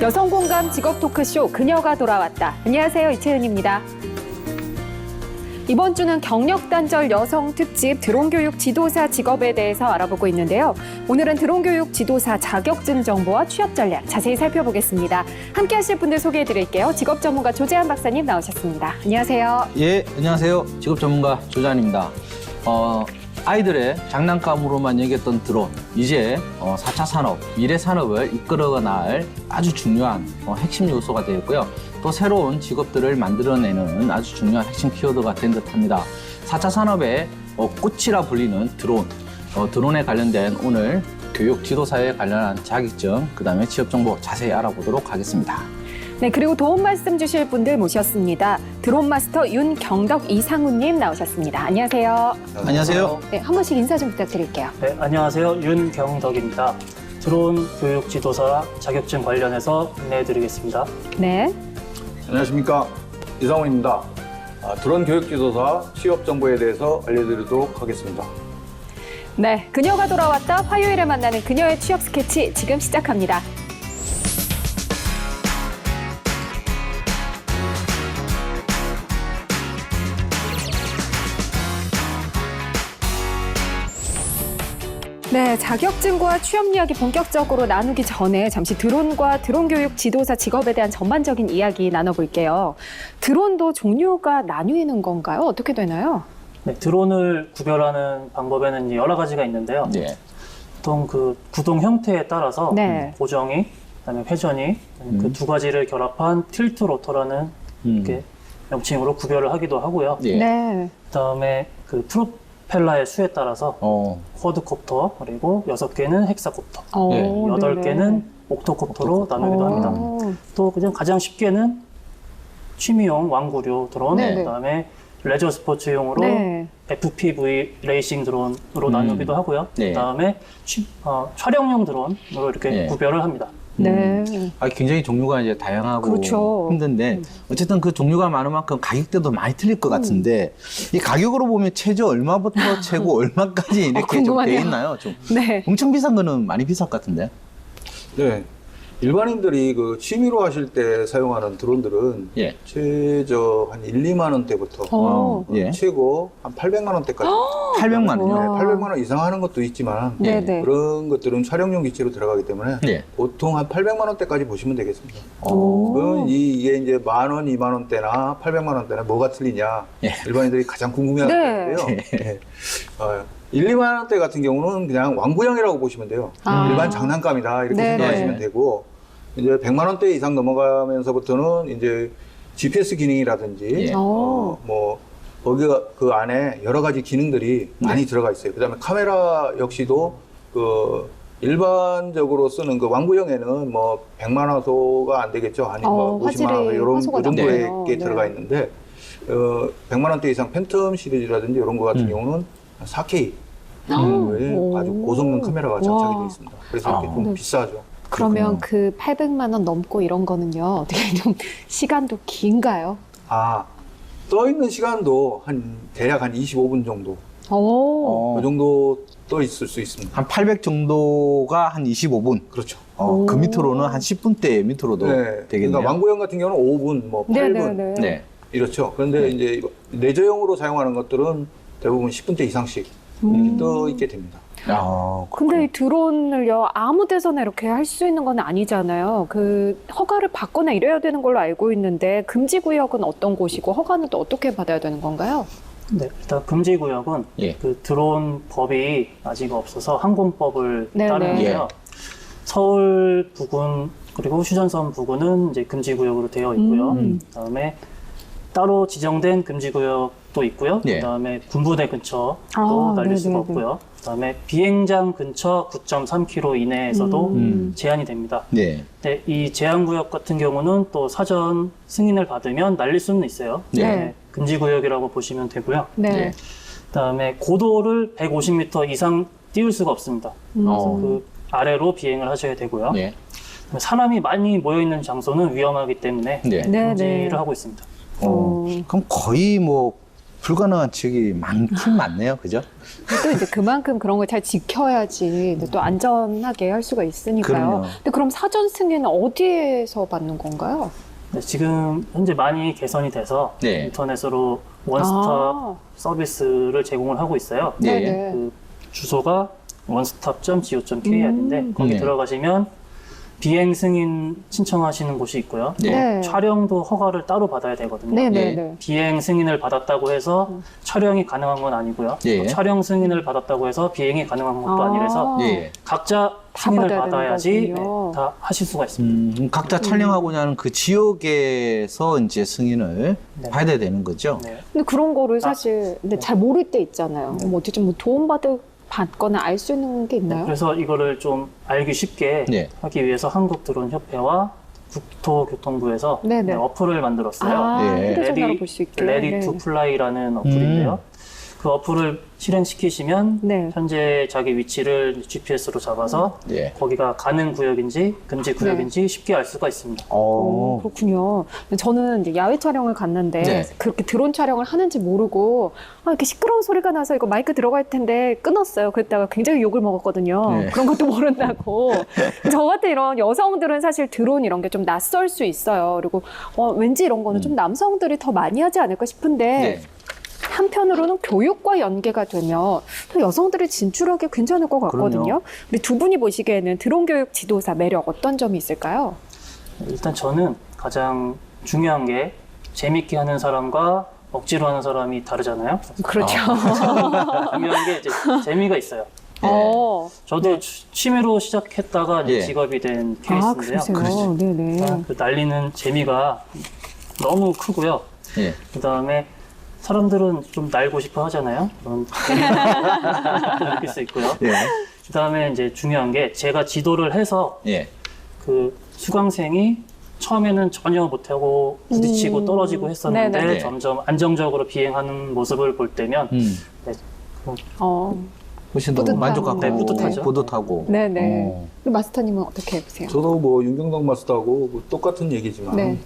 여성 공감 직업 토크쇼 그녀가 돌아왔다. 안녕하세요, 이채은입니다. 이번 주는 경력 단절 여성 특집 드론교육 지도사 직업에 대해서 알아보고 있는데요. 오늘은 드론교육 지도사 자격증 정보와 취업 전략 자세히 살펴보겠습니다. 함께 하실 분들 소개해 드릴게요. 직업 전문가 조재한 박사님 나오셨습니다. 안녕하세요. 예, 안녕하세요. 직업 전문가 조재한입니다. 아이들의 장난감으로만 여겼던 드론, 이제 4차 산업, 미래 산업을 이끌어 나갈 아주 중요한 핵심 요소가 되었고요. 또 새로운 직업들을 만들어내는 아주 중요한 핵심 키워드가 된 듯합니다. 4차 산업의 꽃이라 불리는 드론, 드론에 관련된 오늘 교육 지도사에 관련한 자격증, 그다음에 취업 정보 자세히 알아보도록 하겠습니다. 네, 그리고 도움 말씀 주실 분들 모셨습니다. 드론 마스터 윤경덕 이상훈님 나오셨습니다. 안녕하세요. 안녕하세요. 네, 한 번씩 인사 좀 부탁드릴게요. 네, 안녕하세요. 윤경덕입니다. 드론 교육 지도사 자격증 관련해서 안내해드리겠습니다. 네. 안녕하십니까, 이상훈입니다. 드론 교육지도사 취업 정보에 대해서 알려드리도록 하겠습니다. 네, 그녀가 돌아왔다. 화요일에 만나는 그녀의 취업 스케치 지금 시작합니다. 네, 자격증과 취업 이야기 본격적으로 나누기 전에 잠시 드론과 드론 교육 지도사 직업에 대한 전반적인 이야기 나눠볼게요. 드론도 종류가 나뉘는 건가요? 어떻게 되나요? 네, 드론을 구별하는 방법에는 여러 가지가 있는데요. 네. 보통 그 구동 형태에 따라서 네. 고정이, 그다음에 회전이, 그 두 가지를 결합한 틸트 로터라는 이렇게 명칭으로 구별을 하기도 하고요. 예. 네. 그다음에 그 프로펠러의 수에 따라서 쿼드콥터, 그리고 6개는 헥사콥터, 네. 8개는 옥토콥터로 나누기도 합니다. 또 그냥 가장 쉽게는 취미용 왕구류 드론, 네네. 그다음에 레저 스포츠용으로 네. FPV 레이싱 드론으로 나누기도 하고요. 네. 그다음에 촬영용 드론으로 이렇게 네. 구별을 합니다. 네. 굉장히 종류가 이제 다양하고 그렇죠. 힘든데 어쨌든 그 종류가 많은 만큼 가격대도 많이 틀릴 것 같은데 이 가격으로 보면 최저 얼마부터 최고 얼마까지 이렇게 좀 궁금하네요. 돼 있나요? 좀 네. 엄청 비싼 거는 많이 비쌀 것 같은데. 네, 일반인들이 그 취미로 하실 때 사용하는 드론들은 예. 최저 한 1, 2만 원대부터 예. 최고 한 800만 원대까지. 800만 원요? 네, 800만 원 이상 하는 것도 있지만 네네. 그런 것들은 촬영용 기체로 들어가기 때문에 예. 보통 한 800만 원대까지 보시면 되겠습니다. 오. 그건 이게 이제 10,000원, 2만 원대나 800만 원대나 뭐가 틀리냐 예. 일반인들이 가장 궁금해하는 네. 건데요. 네. 1, 2만 원대 같은 경우는 그냥 왕구형이라고 보시면 돼요. 아. 일반 장난감이다 이렇게 네네. 생각하시면 되고 이제 100만 원대 이상 넘어가면서부터는 이제 GPS 기능이라든지 예. 뭐 거기가 그 안에 여러 가지 기능들이 많이 들어가 있어요. 그다음에 카메라 역시도 그 일반적으로 쓰는 그 왕구형에는 뭐 100만 화소가 안 되겠죠. 아니 뭐 50만 화 이런 화소가 그 정도의 낮네요. 게 네. 들어가 있는데 100만 원대 이상 팬텀 시리즈라든지 이런 거 같은 경우는 4K 의 오. 아주 고성능 카메라가 장착이 와. 되어 있습니다. 그래서 이렇게 좀 네. 비싸죠. 그러면 그 800만 원 넘고 이런 거는요. 어떻게 좀 시간도 긴가요? 떠 있는 시간도 대략 한 25분 정도. 오. 그 정도 떠 있을 수 있습니다. 한 800 정도가 한 25분. 그렇죠. 그 밑으로는 한 10분대 밑으로도 되겠네요. 그러니까 왕구형 같은 경우는 5분, 뭐 8분 네네네. 네. 이렇죠. 그런데 이제 레저용으로 사용하는 것들은 대부분 10분대 이상씩 이렇게 떠 있게 됩니다. 근데 이 드론을요, 아무 데서나 이렇게 할 수 있는 건 아니잖아요. 그 허가를 받거나 이래야 되는 걸로 알고 있는데 금지 구역은 어떤 곳이고 허가는 또 어떻게 받아야 되는 건가요? 네, 일단 금지 구역은 예. 그 드론 법이 아직 없어서 항공법을 네네. 따르는데요. 서울 부근 그리고 휴전선 부근은 이제 금지 구역으로 되어 있고요. 그다음에 따로 지정된 금지 구역도 있고요. 예. 그다음에 군부대 근처도 날릴 네네네. 수가 없고요. 그다음에 비행장 근처 9.3km 이내에서도 제한이 됩니다. 네. 네, 이 제한구역 같은 경우는 또 사전 승인을 받으면 날릴 수는 있어요. 네. 금지구역이라고 보시면 되고요. 네. 네. 그다음에 고도를 150m 이상 띄울 수가 없습니다. 그래서 그 아래로 비행을 하셔야 되고요. 네. 사람이 많이 모여있는 장소는 위험하기 때문에 네. 네, 금지를 네. 하고 있습니다. 그럼 거의 뭐 불가능한 지역이 많긴 많네요. 그죠? 또 이제 그만큼 그런 걸 잘 지켜야지 또 안전하게 할 수가 있으니까요. 그럼요. 근데 그럼 사전 승인은 어디에서 받는 건가요? 네, 지금 현재 많이 개선이 돼서 네. 인터넷으로 원스톱 서비스를 제공을 하고 있어요. 네. 네네. 그 주소가 onestop.go.kr인데 거기 네. 들어가시면 비행 승인 신청하시는 곳이 있고요. 네. 촬영도 허가를 따로 받아야 되거든요. 네네네. 비행 승인을 받았다고 해서 촬영이 가능한 건 아니고요. 예. 또 촬영 승인을 받았다고 해서 비행이 가능한 것도 아니라서 예. 각자 다 승인을 받아야 되는 받아야지 거군요. 다 하실 수가 있습니다. 각자 촬영하고자 하는 그 지역에서 이제 승인을 네. 받아야 되는 거죠. 네. 근데 그런 거를 사실 근데 잘 모를 때 있잖아요. 뭐 어떻게 좀 받거나 알 수 있는 게 있나요? 그래서 이거를 좀 알기 쉽게 네. 하기 위해서 한국드론협회와 국토교통부에서 네네. 어플을 만들었어요. 아, 네. 휴대전화로 볼 수 있게. Ready to Fly라는 어플인데요. 그 어플을 실행시키시면 네. 현재 자기 위치를 GPS로 잡아서 예. 거기가 가능 구역인지 금지 구역인지 쉽게 알 수가 있습니다. 그렇군요. 근데 저는 이제 야외 촬영을 갔는데 네. 그렇게 드론 촬영을 하는지 모르고 이렇게 시끄러운 소리가 나서 이거 마이크 들어갈 텐데 끊었어요. 그랬다가 굉장히 욕을 먹었거든요. 네. 그런 것도 모른다고. 저 같은 이런 여성들은 사실 드론 이런 게 좀 낯설 수 있어요. 그리고 왠지 이런 거는 좀 남성들이 더 많이 하지 않을까 싶은데 네. 한편으로는 교육과 연계가 되면 또 여성들이 진출하기 괜찮을 것 같거든요. 그럼요. 우리 두 분이 보시기에는 드론 교육 지도사 매력 어떤 점이 있을까요? 일단 저는 가장 중요한 게 재밌게 하는 사람과 억지로 하는 사람이 다르잖아요. 그렇죠. 중요한 게 이제 재미가 있어요. 저도 취미로 시작했다가 이제 예. 직업이 된 아, 케이스인데요. 그러세요? 네네. 그 날리는 재미가 너무 크고요. 예. 그 다음에 사람들은 좀 날고 싶어 하잖아요. 그런 느낄 수 있고요. 예. 그 다음에 이제 중요한 게 제가 지도를 해서 예. 그 수강생이 처음에는 전혀 못하고 부딪히고 떨어지고 했었는데 네네. 점점 안정적으로 비행하는 모습을 볼 때면 네, 훨씬 더 뿌듯하고. 만족하고 네, 뿌듯하죠. 뿌듯하고. 네네. 그럼 마스터님은 어떻게 보세요? 저도 뭐 윤경덕 마스터하고 뭐 똑같은 얘기지만 네.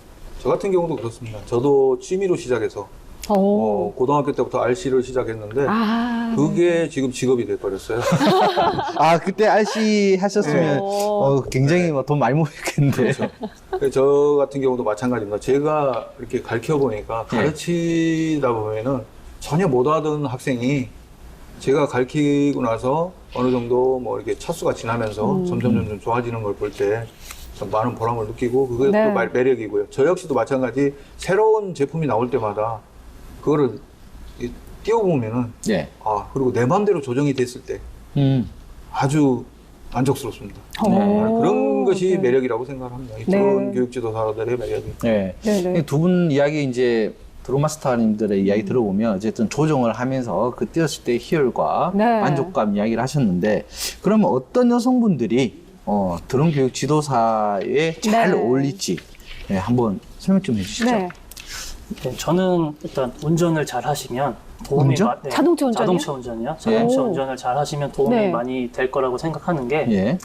저 같은 경우도 그렇습니다. 저도 취미로 시작해서 고등학교 때부터 RC를 시작했는데 그게 지금 직업이 돼버렸어요. 아, 그때 RC 하셨으면 굉장히 돈 많이 모였겠는데. 그렇죠. 저 같은 경우도 마찬가지입니다. 제가 이렇게 가르쳐 보니까 가르치다 보면은 전혀 못 하던 학생이 제가 가르치고 나서 어느 정도 뭐 이렇게 차수가 지나면서 점점 좋아지는 걸 볼 때 많은 보람을 느끼고 그게 네. 또 매력이고요. 저 역시도 마찬가지 새로운 제품이 나올 때마다 그거를 띄워보면은 예. 그리고 내 마음대로 조정이 됐을 때 아주 만족스럽습니다. 그런 것이 매력이라고 생각합니다. 이 드론 교육 지도사들의 매력이. 네. 네네. 두 분 이야기 이제 드론 마스터님들의 이야기 들어보면 어쨌든 조정을 하면서 그 뛰었을 때 희열과 네. 만족감 이야기를 하셨는데 그러면 어떤 여성분들이 드론 교육 지도사에 잘 네. 어울릴지 한번 설명 좀 해주시죠. 네. 네, 저는 일단 운전을 잘 하시면 도움이 운전? 자동차 운전이요? 자동차 운전이요. 자동차 운전을 잘 하시면 도움이 네. 많이 될 거라고 생각하는 게 예.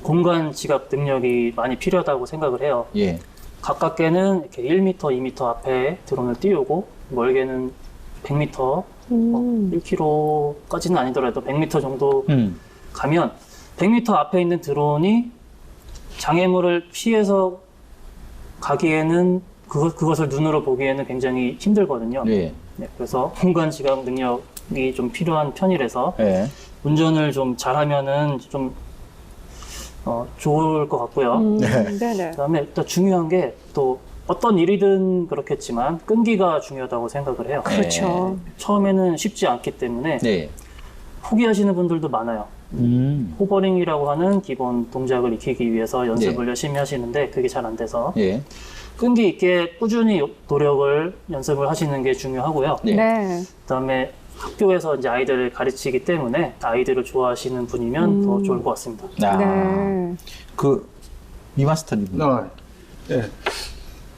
공간 지각 능력이 많이 필요하다고 생각을 해요. 예. 가깝게는 이렇게 1m, 2m 앞에 드론을 띄우고 멀게는 100m, 1km까지는 아니더라도 100m 정도 가면 100m 앞에 있는 드론이 장애물을 피해서 가기에는 그것을 눈으로 보기에는 굉장히 힘들거든요. 예. 네, 그래서 공간 지각 능력이 좀 필요한 편이라서 예. 운전을 좀 잘하면은 좀 좋을 것 같고요. 네네. 그다음에 일단 중요한 게 또 어떤 일이든 그렇겠지만 끈기가 중요하다고 생각을 해요. 그렇죠. 처음에는 쉽지 않기 때문에 네. 포기하시는 분들도 많아요. 호버링이라고 하는 기본 동작을 익히기 위해서 연습을 열심히 하시는데 그게 잘 안 돼서 예. 끈기 있게 꾸준히 노력을 연습을 하시는 게 중요하고요. 네. 네. 그다음에 학교에서 이제 아이들을 가르치기 때문에 아이들을 좋아하시는 분이면 더 좋을 것 같습니다. 네. 이마스터님. 네.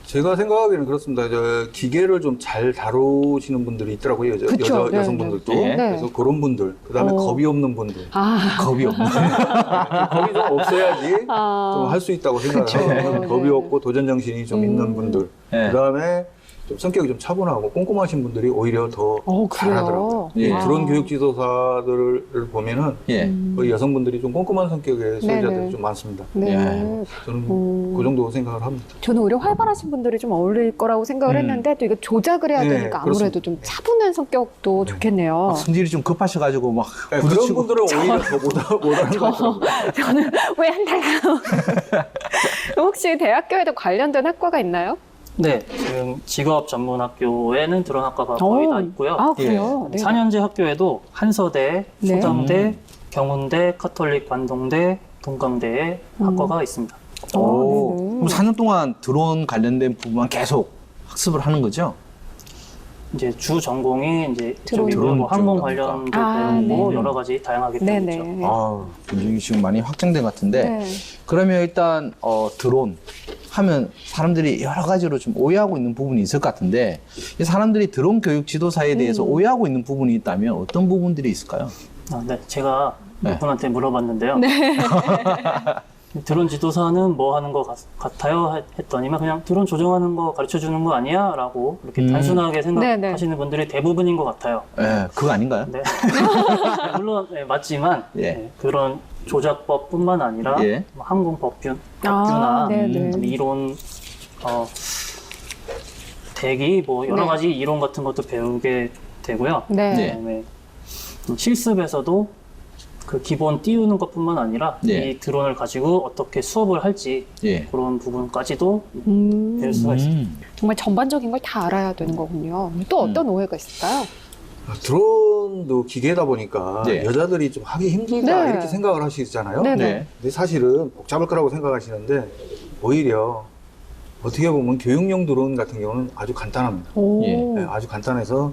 제가 생각하기에는 그렇습니다. 기계를 좀 잘 다루시는 분들이 있더라고요. 그쵸. 네, 여성분들도. 네. 그래서 그런 분들. 그 다음에 겁이 없는 분들. 겁이 없네. 겁이 좀 없어야지 좀 할 수 있다고 생각해요. 겁이 없고 도전 정신이 좀 있는 분들. 네. 그 다음에 좀 성격이 좀 차분하고 꼼꼼하신 분들이 오히려 더 그래요? 잘하더라고요. 예. 드론 교육 지도사들을 보면은 예. 거의 여성분들이 좀 꼼꼼한 성격의 수혜자들이 네네. 좀 많습니다. 네. 예. 저는 그 정도 생각을 합니다. 저는 오히려 활발하신 분들이 좀 어울릴 거라고 생각을 했는데 또 이거 조작을 해야 네, 되니까 아무래도 그렇습니다. 좀 차분한 성격도 좋겠네요. 막 성질이 좀 급하셔가지고 막 그런 부딪히고. 분들은 오히려 더 못하는 것 같아요. 저는 왜 한 달간 혹시 대학교에도 관련된 학과가 있나요? 네, 지금 직업 전문 학교에는 드론 학과가 거의 다 있고요. 아, 그래요? 네. 4년제 학교에도 한서대, 네. 소담대, 경운대, 카톨릭 관동대, 동강대에 학과가 있습니다. 오. 네네. 그럼 4년 동안 드론 관련된 부분만 계속 학습을 하는 거죠? 이제 주 전공이 이제 드론 뭐 항공 쪽이니까. 관련도 아, 배우고 네네. 여러 가지 다양하게 배우죠. 네네. 아, 굉장히 지금 많이 확장된 것 같은데. 네. 그러면 일단 드론 하면 사람들이 여러 가지로 좀 오해하고 있는 부분이 있을 것 같은데 이 사람들이 드론 교육 지도사에 대해서 오해하고 있는 부분이 있다면 어떤 부분들이 있을까요? 아, 네, 제가 네. 몇 분한테 물어봤는데요. 네. 드론 지도사는 뭐 하는 것 같아요? 했더니만 그냥 드론 조정하는 거 가르쳐 주는 거 아니야? 라고 이렇게 단순하게 생각하시는 분들이 대부분인 것 같아요. 예, 그거 아닌가요? 네. 물론 네, 맞지만 예. 네, 그런 조작법뿐만 아니라 예. 뭐 항공법규나 아, 네네. 이론, 대기 뭐 여러 네. 가지 이론 같은 것도 배우게 되고요. 네. 네. 그다음에 실습에서도 그 기본 띄우는 것뿐만 아니라 네. 이 드론을 가지고 어떻게 수업을 할지 예. 그런 부분까지도 배울 수가 있습니다. 정말 전반적인 걸 다 알아야 되는 거군요. 또 어떤 오해가 있을까요? 드론도 기계다 보니까 네. 여자들이 좀 하기 힘들다 네. 이렇게 생각을 하시잖아요. 네. 네. 근데 사실은 복잡할 거라고 생각하시는데 오히려 어떻게 보면 교육용 드론 같은 경우는 아주 간단합니다. 오. 예. 네, 아주 간단해서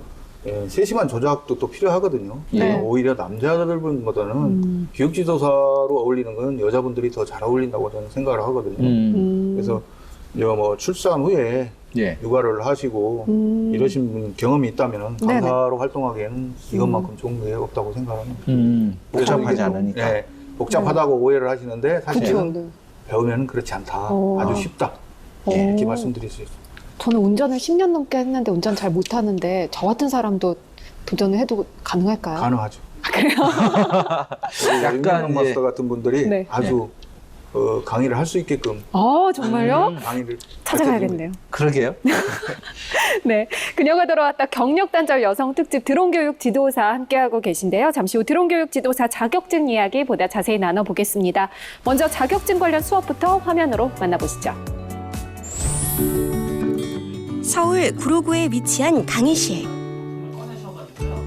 세심한 조작도 또 필요하거든요. 네. 오히려 남자들보다는 교육지도사로 어울리는 건 여자분들이 더 잘 어울린다고 저는 생각을 하거든요. 그래서 이제 뭐 출산 후에 예. 육아를 하시고 이러신 분 경험이 있다면 네네. 강사로 활동하기에는 이것만큼 좋은 게 없다고 생각합니다. 복잡하지 이게 또, 않으니까. 네, 복잡하다고 오해를 하시는데 사실은 그렇죠. 네. 배우면 그렇지 않다. 오. 아주 쉽다. 오. 이렇게 말씀드릴 수 있습니다. 저는 운전을 10년 넘게 했는데 운전 잘 못하는데 저 같은 사람도 도전을 해도 가능할까요? 가능하죠. 약간 약간 이제- 마스터 같은 분들이 네. 아주 강의를 할 수 있게끔 정말요? 강의를 찾아가야겠네요. 그러게요. 네, 그녀가 돌아왔다 경력단절 여성 특집 드론교육 지도사 함께하고 계신데요. 잠시 후 드론교육 지도사 자격증 이야기 보다 자세히 나눠보겠습니다. 먼저 자격증 관련 수업부터 화면으로 만나보시죠. 서울 구로구에 위치한 강의실.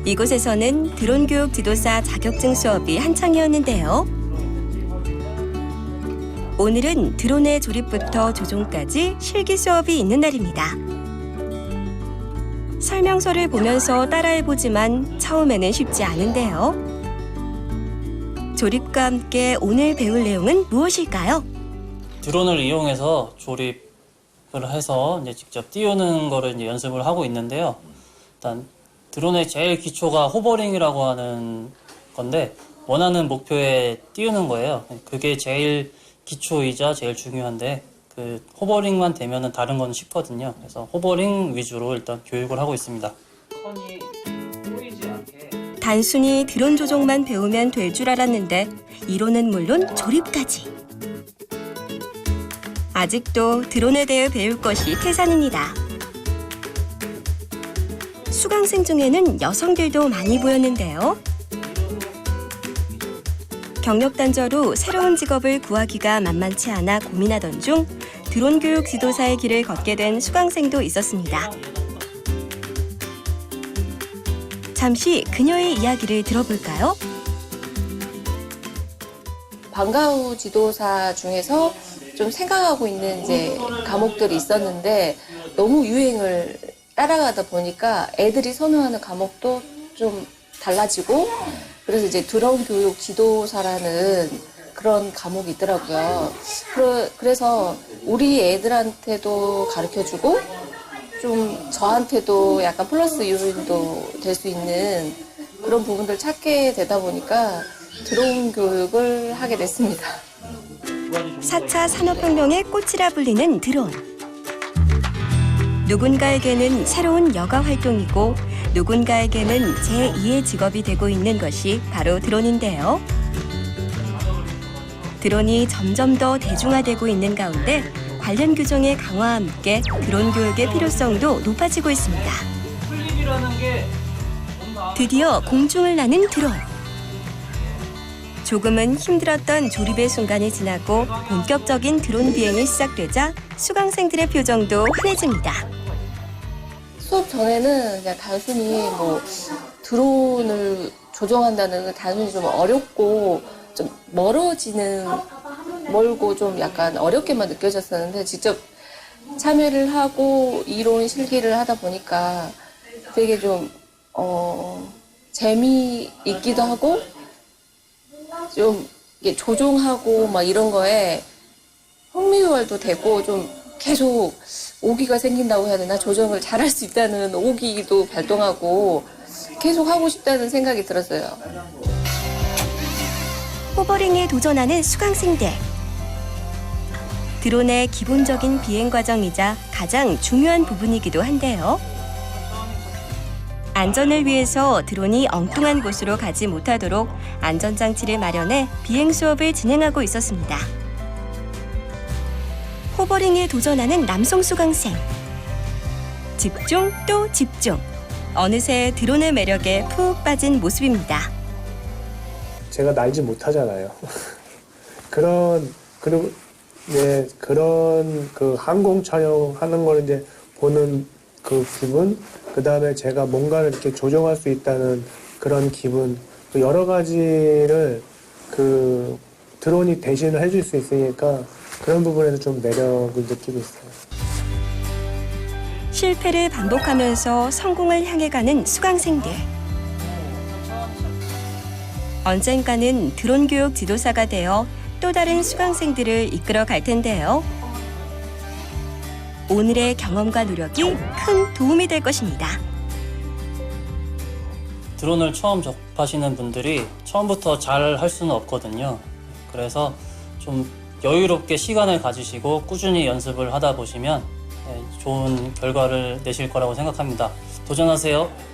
이곳에서는 드론 교육 지도사 자격증 수업이 한창이었는데요. 오늘은 드론의 조립부터 조종까지 실기 수업이 있는 날입니다. 설명서를 보면서 따라해보지만 처음에는 쉽지 않은데요. 조립과 함께 오늘 배울 내용은 무엇일까요? 드론을 이용해서 조립을 해서 이제 직접 띄우는 거를 이제 연습을 하고 있는데요. 일단 드론의 제일 기초가 호버링이라고 하는 건데 원하는 목표에 띄우는 거예요. 그게 제일 기초이자 제일 중요한데 그 호버링만 되면은 다른 건 쉽거든요. 그래서 호버링 위주로 일단 교육을 하고 있습니다. 선이 꼬이지 않게 단순히 드론 조종만 배우면 될 줄 알았는데 이론은 물론 조립까지. 아직도 드론에 대해 배울 것이 태산입니다. 수강생 중에는 여성들도 많이 보였는데요. 경력단절 후 새로운 직업을 구하기가 만만치 않아 고민하던 중 드론 교육 지도사의 길을 걷게 된 수강생도 있었습니다. 잠시 그녀의 이야기를 들어볼까요? 방과후 지도사 중에서 좀 생각하고 있는 이제 과목들이 있었는데 너무 유행을 따라가다 보니까 애들이 선호하는 과목도 좀 달라지고 그래서 이제 드론 교육 지도사라는 그런 과목이 있더라고요. 그래서 우리 애들한테도 가르쳐주고 좀 저한테도 약간 플러스 요인도 될 수 있는 그런 부분들 찾게 되다 보니까 드론 교육을 하게 됐습니다. 4차 산업혁명의 꽃이라 불리는 드론. 누군가에게는 새로운 여가 활동이고 누군가에게는 제2의 직업이 되고 있는 것이 바로 드론인데요. 드론이 점점 더 대중화되고 있는 가운데 관련 규정의 강화와 함께 드론 교육의 필요성도 높아지고 있습니다. 드디어 공중을 나는 드론. 조금은 힘들었던 조립의 순간이 지나고 본격적인 드론 비행이 시작되자 수강생들의 표정도 환해집니다. 수업 전에는 그냥 단순히 뭐 드론을 조종한다는 건 단순히 좀 어렵고 좀 멀고 좀 약간 어렵게만 느껴졌었는데 직접 참여를 하고 이론 실기를 하다 보니까 되게 좀 재미있기도 하고 좀 이게 조종하고 막 이런 거에 흥미월도 되고 좀 계속 오기가 생긴다고 해야 되나? 조정을 잘할 수 있다는 오기도 발동하고 계속 하고 싶다는 생각이 들었어요. 호버링에 도전하는 수강생들. 드론의 기본적인 비행 과정이자 가장 중요한 부분이기도 한데요. 안전을 위해서 드론이 엉뚱한 곳으로 가지 못하도록 안전장치를 마련해 비행 수업을 진행하고 있었습니다. 호버링에 도전하는 남성 수강생. 집중 또 집중. 어느새 드론의 매력에 푹 빠진 모습입니다. 제가 날지 못하잖아요. 그런 그 항공 촬영하는 걸 이제 보는 그 기분, 그 다음에 제가 뭔가를 이렇게 조종할 수 있다는 그런 기분, 그 여러 가지를 그 드론이 대신을 해줄 수 있으니까 그런 부분에서 좀 매력을 느끼고 있어요. 실패를 반복하면서 성공을 향해 가는 수강생들. 언젠가는 드론 교육 지도사가 되어 또 다른 수강생들을 이끌어 갈 텐데요. 오늘의 경험과 노력이 큰 도움이 될 것입니다. 드론을 처음 접하시는 분들이 처음부터 잘 할 수는 없거든요. 그래서 좀 여유롭게 시간을 가지시고 꾸준히 연습을 하다 보시면 좋은 결과를 내실 거라고 생각합니다. 도전하세요.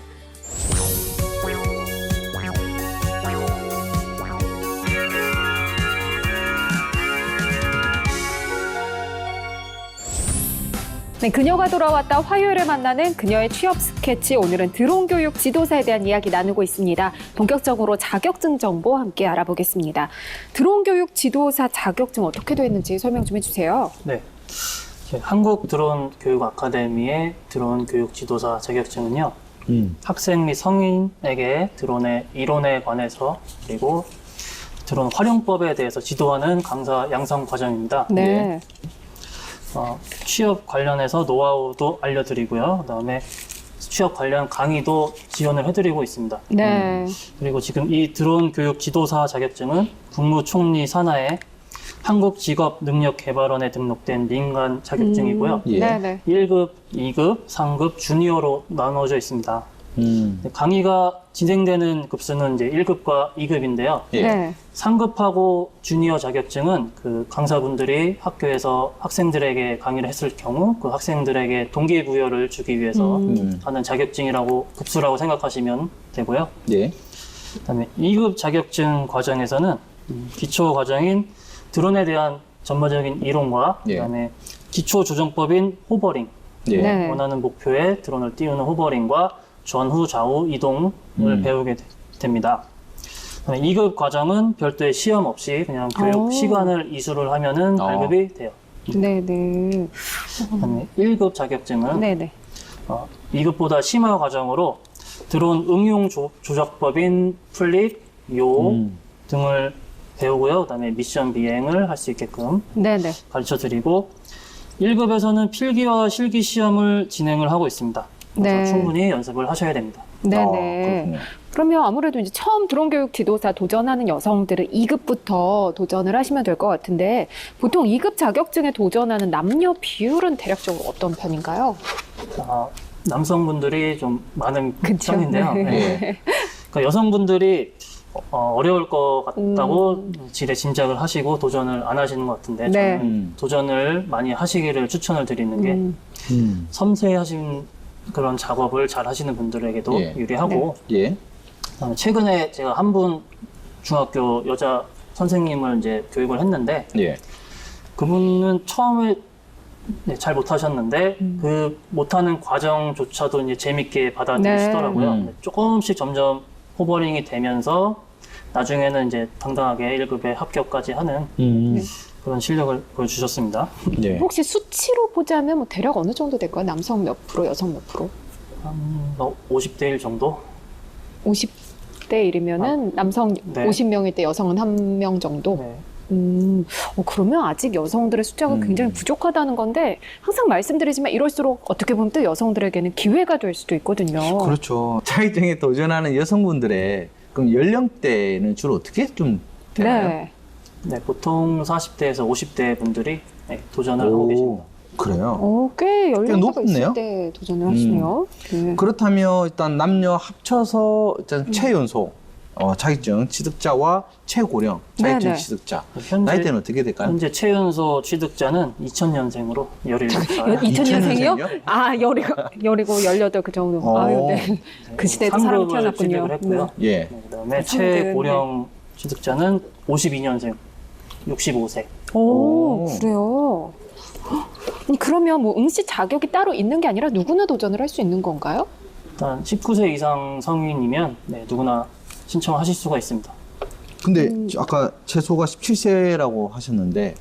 네, 그녀가 돌아왔다 화요일에 만나는 그녀의 취업 스케치. 오늘은 드론 교육 지도사에 대한 이야기 나누고 있습니다. 본격적으로 자격증 정보 함께 알아보겠습니다. 드론 교육 지도사 자격증 어떻게 됐는지 설명 좀 해주세요. 네. 한국 드론 교육 아카데미의 드론 교육 지도사 자격증은요. 학생 및 성인에게 드론의 이론에 관해서 그리고 드론 활용법에 대해서 지도하는 강사 양성 과정입니다. 네. 취업 관련해서 노하우도 알려드리고요. 그다음에 취업 관련 강의도 지원을 해드리고 있습니다. 네. 그리고 지금 이 드론 교육 지도사 자격증은 국무총리 산하에 한국직업능력개발원에 등록된 민간 자격증이고요. 예. 네네. 1급, 2급, 3급, 주니어로 나눠져 있습니다. 강의가 진행되는 급수는 이제 1급과 2급인데요. 예. 네. 3급하고 주니어 자격증은 그 강사분들이 학교에서 학생들에게 강의를 했을 경우 그 학생들에게 동기부여를 주기 위해서 하는 자격증이라고 급수라고 생각하시면 되고요. 예. 그다음에 2급 자격증 과정에서는 기초 과정인 드론에 대한 전반적인 이론과 예. 그다음에 기초 조정법인 호버링, 예. 네. 원하는 목표에 드론을 띄우는 호버링과 전후 좌우 이동을 배우게 됩니다. 2급 과정은 별도의 시험 없이 그냥 교육 시간을 이수를 하면은 발급이 돼요. 네네. 그다음에 1급 자격증은 네네. 2급보다 심화 과정으로 드론 응용 조작법인 플립, 요 등을 배우고요. 그다음에 미션 비행을 할 수 있게끔 네네. 가르쳐 드리고 1급에서는 필기와 실기 시험을 진행을 하고 있습니다. 그래서 네. 충분히 연습을 하셔야 됩니다. 네네. 그렇군요. 그러면 아무래도 이제 처음 드론 교육 지도사 도전하는 여성들은 2급부터 도전을 하시면 될 것 같은데 보통 2급 자격증에 도전하는 남녀 비율은 대략적으로 어떤 편인가요? 남성분들이 좀 많은 그쵸. 편인데요. 네. 네. 그러니까 여성분들이 어려울 것 같다고 지레 짐작을 하시고 도전을 안 하시는 것 같은데 네. 저는 도전을 많이 하시기를 추천을 드리는 게 섬세하신 그런 작업을 잘 하시는 분들에게도 예. 유리하고 예. 그다음에 최근에 제가 한 분 중학교 여자 선생님을 이제 교육을 했는데 예. 그분은 처음에 잘 못하셨는데 그 못하는 과정조차도 이제 재밌게 받아들이시더라고요. 네. 근데 조금씩 점점 호버링이 되면서 나중에는 이제 당당하게 1급에 합격까지 하는 그런 실력을 보여주셨습니다. 예. 혹시 수치로 보자면 뭐 대략 어느 정도 될까요? 남성 몇 프로, 여성 몇 프로? 한 50대 1 정도? 50대 1이면은 남성 네. 50명일 때 여성은 1명 정도? 네. 그러면 아직 여성들의 숫자가 굉장히 부족하다는 건데 항상 말씀드리지만 이럴수록 어떻게 보면 또 여성들에게는 기회가 될 수도 있거든요. 그렇죠. 자격증에 도전하는 여성분들의 그럼 연령대는 주로 어떻게 좀 되나요? 네. 네, 보통 40대에서 50대 분들이 도전을 하고 계십니다. 그래요. 꽤 연령대가 높네요. 있을 때 도전을 하시네요. 네. 그렇다면 일단 남녀 합쳐서 일단 최연소 자격증 취득자와 최고령 자격증 네네. 취득자 현재, 나이대는 어떻게 될까요? 현재 최연소 취득자는 2000년생으로 17살. 2000년생이요? 아, 열이고 18, 그 정도. 아유, 네. 그 시대에도 사람이 태어났군요. 취득을 했고요. 예. 네, 그다음에 상대는, 최고령 취득자는 52년생, 65세. 오, 그래요? 아니, 그러면 뭐 응시 자격이 따로 있는 게 아니라 누구나 도전을 할 수 있는 건가요? 일단 19세 이상 성인이면 누구나 신청하실 수가 있습니다. 근데 아까 최소가 17세라고 하셨는데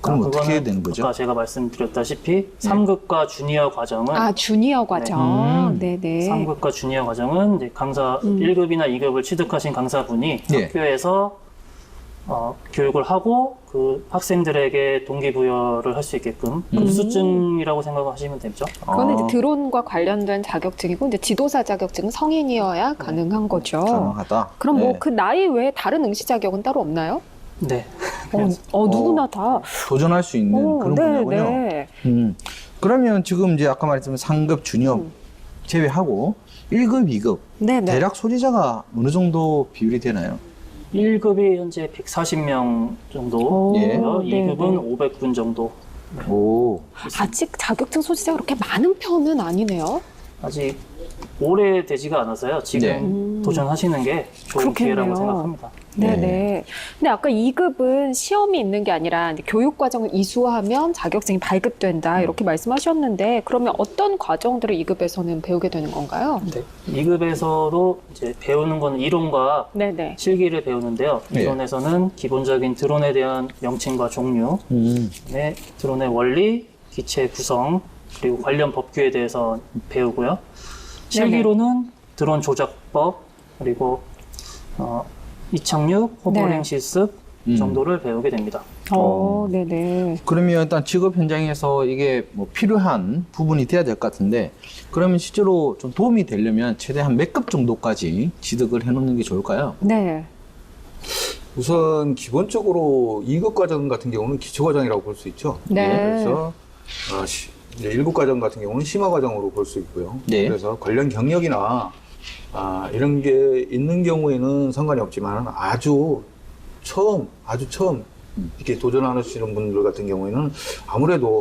그럼 어떻게 그거는 되는 거죠? 아까 제가 말씀드렸다시피 3급과 주니어 과정은 아, 주니어 과정. 네네. 3급과 주니어 과정은 이제 강사 1급이나 2급을 취득하신 강사분이 예. 학교에서 교육을 하고 그 학생들에게 동기부여를 할 수 있게끔 급수증이라고 생각하시면 되죠. 그거는 이제 드론과 관련된 자격증이고 이제 지도사 자격증은 성인이어야 가능한 거죠. 가능하다. 그럼 뭐 네. 그 나이 외에 다른 응시 자격은 따로 없나요? 네. 누구나 다. 도전할 수 있는 그런 분야군요. 네. 그러면 지금 이제 아까 말했지만 상급 주니어 제외하고 1급, 2급 네네. 대략 소지자가 어느 정도 비율이 되나요? 1급이 현재 140명 정도, 예. 2급은 500분 정도. 오. 아직 자격증 소지자가 그렇게 많은 편은 아니네요. 아직 오래되지가 않아서요. 지금 도전하시는 게 좋은 그렇겠네요. 기회라고 생각합니다. 네네. 근데 아까 2급은 시험이 있는 게 아니라 이제 교육 과정을 이수하면 자격증이 발급된다 이렇게 말씀하셨는데 그러면 어떤 과정들을 2급에서는 배우게 되는 건가요? 네. 2급에서도 이제 배우는 건 이론과 네네. 실기를 배우는데요. 네. 이론에서는 기본적인 드론에 대한 명칭과 종류, 네, 드론의 원리, 기체 구성, 그리고 관련 법규에 대해서 배우고요. 실기로는 드론 조작법, 그리고 이착륙, 호버링 네. 실습 정도를 배우게 됩니다. 네네. 그러면 일단 직업 현장에서 이게 뭐 필요한 부분이 돼야 될 것 같은데 그러면 실제로 좀 도움이 되려면 최대한 몇 급 정도까지 취득을 해놓는 게 좋을까요? 네. 우선 기본적으로 2급 과정 같은 경우는 기초 과정이라고 볼 수 있죠. 네. 그래서 이제 1급 과정 같은 경우는 심화 과정으로 볼 수 있고요. 네. 그래서 관련 경력이나 이런 게 있는 경우에는 상관이 없지만 아주 처음 이렇게 도전하시는 분들 같은 경우에는 아무래도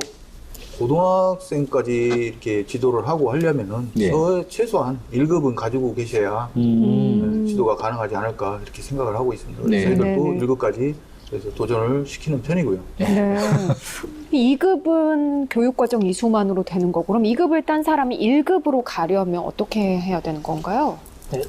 고등학생까지 이렇게 지도를 하고 하려면은 네. 최소한 1급은 가지고 계셔야 지도가 가능하지 않을까 이렇게 생각을 하고 있습니다. 네. 저희들도 네네. 1급까지 그래서 도전을 시키는 편이고요. 네. 2급은 교육과정 이수만으로 되는 거고, 그럼 2급을 딴 사람이 1급으로 가려면 어떻게 해야 되는 건가요? 네,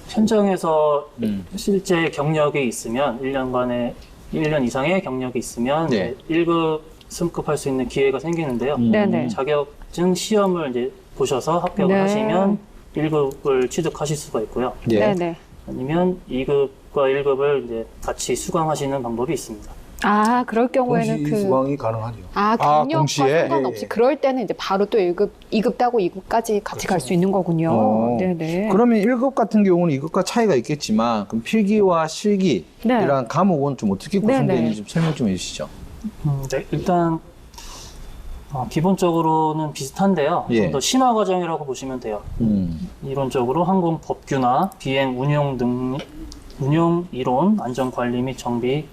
현장에서 실제 경력이 있으면 1년 이상의 경력이 있으면 네. 1급 승급할 수 있는 기회가 생기는데요. 네네. 자격증 시험을 이제 보셔서 합격을 네. 하시면 1급을 취득하실 수가 있고요. 네. 네네. 아니면 2급과 1급을 이제 같이 수강하시는 방법이 있습니다. 아, 그럴 경우에는 동시 수강이 가능하죠. 경력과 동시에? 상관없이 예, 예. 그럴 때는 이제 바로 또 2급 따고 2급까지 같이 갈 수 있는 거군요. 네네. 그러면 1급 같은 경우는 2급과 차이가 있겠지만 그럼 필기와 실기 네. 이런 과목은 좀 어떻게 네네. 구성되는지 좀 설명 좀 해주시죠. 네, 일단 기본적으로는 비슷한데요. 예. 좀 더 심화 과정이라고 보시면 돼요. 이론적으로 항공 법규나 비행 운용 운용 이론, 안전 관리 및 정비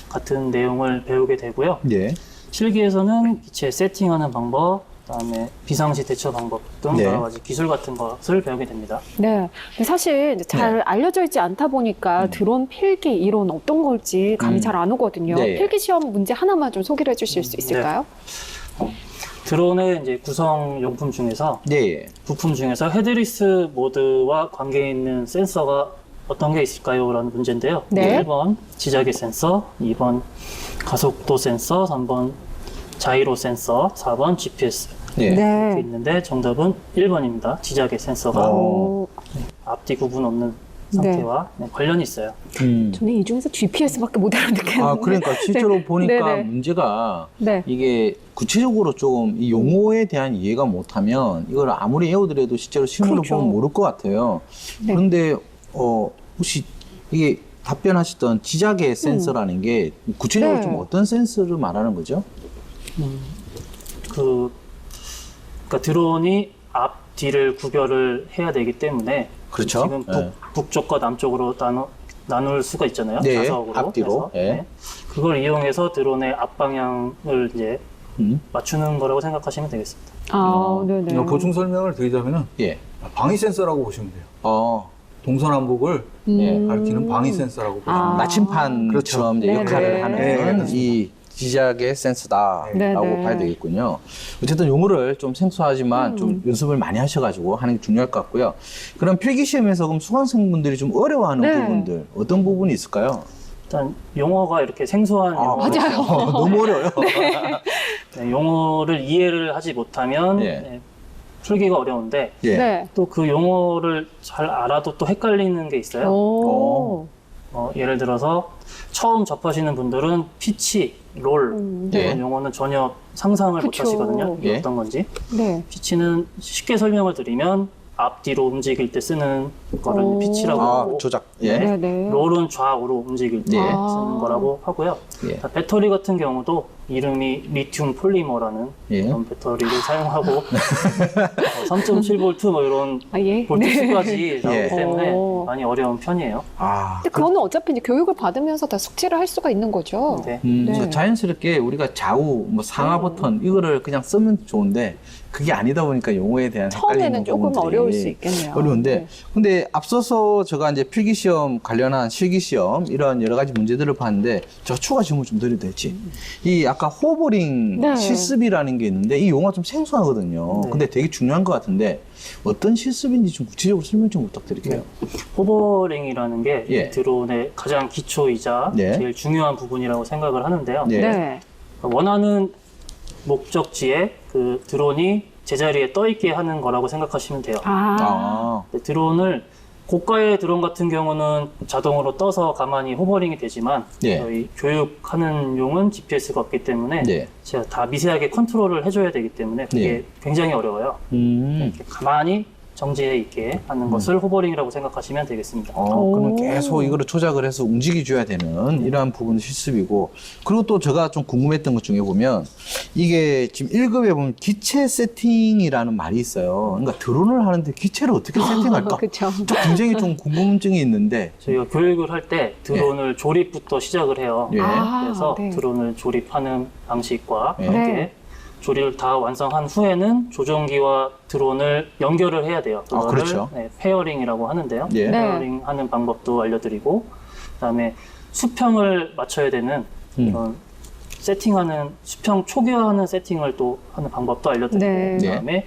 같은 내용을 배우게 되고요. 예. 실기에서는 기체 세팅하는 방법, 그다음에 비상시 대처 방법 등 네. 여러 가지 기술 같은 것을 배우게 됩니다. 네. 근데 사실 이제 잘 네. 알려져 있지 않다 보니까 드론 필기 이론 어떤 걸지 감이 잘 안 오거든요. 네. 필기 시험 문제 하나만 좀 소개를 해주실 수 있을까요? 드론의 이제 구성 용품 중에서 예. 부품 중에서 헤드리스 모드와 관계 있는 센서가 어떤 게 있을까요? 라는 문제인데요. 네. 1번 지자계 센서, 2번 가속도 센서, 3번 자이로 센서, 4번 GPS 예. 이렇게 있는데 정답은 1번입니다. 지자계 센서가 오, 앞뒤 구분 없는 상태와 관련이 있어요. 저는 이 중에서 GPS밖에 못 알아듣겠는데. 아, 그러니까 실제로 네. 보니까 네네. 문제가 네. 이게 구체적으로 조금 이 용어에 대한 이해가 못하면 이걸 아무리 외우더라도 실제로 실물로 그렇죠. 보면 모를 것 같아요. 네. 그런데 혹시 이게 답변하셨던 지자계 센서라는 게 구체적으로 네. 좀 어떤 센서를 말하는 거죠? 그러니까 드론이 앞, 뒤를 구별을 해야 되기 때문에 그렇죠. 지금 네. 북쪽과 남쪽으로 나눌 수가 있잖아요. 네, 좌석으로 앞뒤로. 해서. 네. 그걸 이용해서 드론의 앞방향을 이제 음. 맞추는 거라고 생각하시면 되겠습니다. 아, 네네. 보충 설명을 드리자면은 예. 방위 센서라고 보시면 돼요. 예. 동서남북을 가리키는 방위 센서라고 보시면 아. 돼요. 나침판처럼 그렇죠. 이제 네네. 역할을 하는 네. 이 지자계 센서다라고 네네. 봐야 되겠군요. 어쨌든 용어를 좀 생소하지만 좀 연습을 많이 하셔가지고 하는 게 중요할 것 같고요. 그럼 필기시험에서 그럼 수강생분들이 좀 어려워하는 네. 부분들 어떤 부분이 있을까요? 일단 용어가 이렇게 생소한 용어를 맞아요. 너무 어려워요. 네, 용어를 이해를 하지 못하면 예. 풀기가 어려운데 예. 네. 또 그 용어를 잘 알아도 또 헷갈리는 게 있어요. 오. 예를 들어서 처음 접하시는 분들은 피치, 롤 네. 이런 용어는 전혀 상상을 못 그쵸. 하시거든요. 이게 예. 어떤 건지. 네. 피치는 쉽게 설명을 드리면 앞뒤로 움직일 때 쓰는 거를 오. 피치라고 아, 하고 조작. 예. 네네. 롤은 좌우로 움직일 때 예. 쓰는 거라고 하고요. 예. 배터리 같은 경우도 이름이 리튬 폴리머라는 예. 그런 배터리를 사용하고 3.7V 뭐 이런 아, 예. 볼트수까지 나오기 예. 때문에 오. 많이 어려운 편이에요. 아. 근데 그거는 어차피 이제 교육을 받으면서 다 숙지를 할 수가 있는 거죠. 네. 네. 그래서 자연스럽게 우리가 좌우, 뭐 상하 버튼 이거를 그냥 쓰면 좋은데 그게 아니다 보니까 용어에 대한 처음에는 헷갈리는 조금 부분들이 어려울 수 있겠네요. 어려운데 네. 근데 앞서서 제가 이제 필기시험 관련한 실기시험 이런 여러 가지 문제들을 봤는데 저 추가 질문 좀 드려도 될지 이 아까 호버링 네. 실습이라는 게 있는데 이 용어가 좀 생소하거든요. 네. 근데 되게 중요한 것 같은데 어떤 실습인지 좀 구체적으로 설명 좀 부탁드릴게요. 호버링이라는 게 예. 드론의 가장 기초이자 네. 제일 중요한 부분이라고 생각을 하는데요. 네. 네. 원하는 목적지에 그 드론이 제자리에 떠 있게 하는 거라고 생각하시면 돼요. 아. 근데 드론을 고가의 드론 같은 경우는 자동으로 떠서 가만히 호버링이 되지만 네. 저희 교육하는 용은 GPS가 없기 때문에 네. 제가 다 미세하게 컨트롤을 해줘야 되기 때문에 그게 네. 굉장히 어려워요. 이렇게 가만히 정지해 있게 하는 것을 호버링이라고 생각하시면 되겠습니다. 그러면 오. 계속 이거를 조작을 해서 움직여줘야 되는 이러한 부분이 실습이고 그리고 또 제가 좀 궁금했던 것 중에 보면 이게 지금 1급에 보면 기체 세팅이라는 말이 있어요. 그러니까 드론을 하는데 기체를 어떻게 세팅할까? 그렇죠. 좀 굉장히 좀 궁금증이 있는데 저희가 교육을 할 때 드론을 조립부터 시작을 해요. 예. 아, 그래서 네. 드론을 조립하는 방식과 네. 함께 네. 조립을 다 완성한 후에는 조종기와 드론을 연결을 해야 돼요. 아, 그거를 그렇죠. 페어링이라고 하는데요. 예. 네. 페어링 하는 방법도 알려드리고 그다음에 수평을 맞춰야 되는 이런 세팅하는 수평 초기화하는 세팅을 또 하는 방법도 알려드리고 네. 그다음에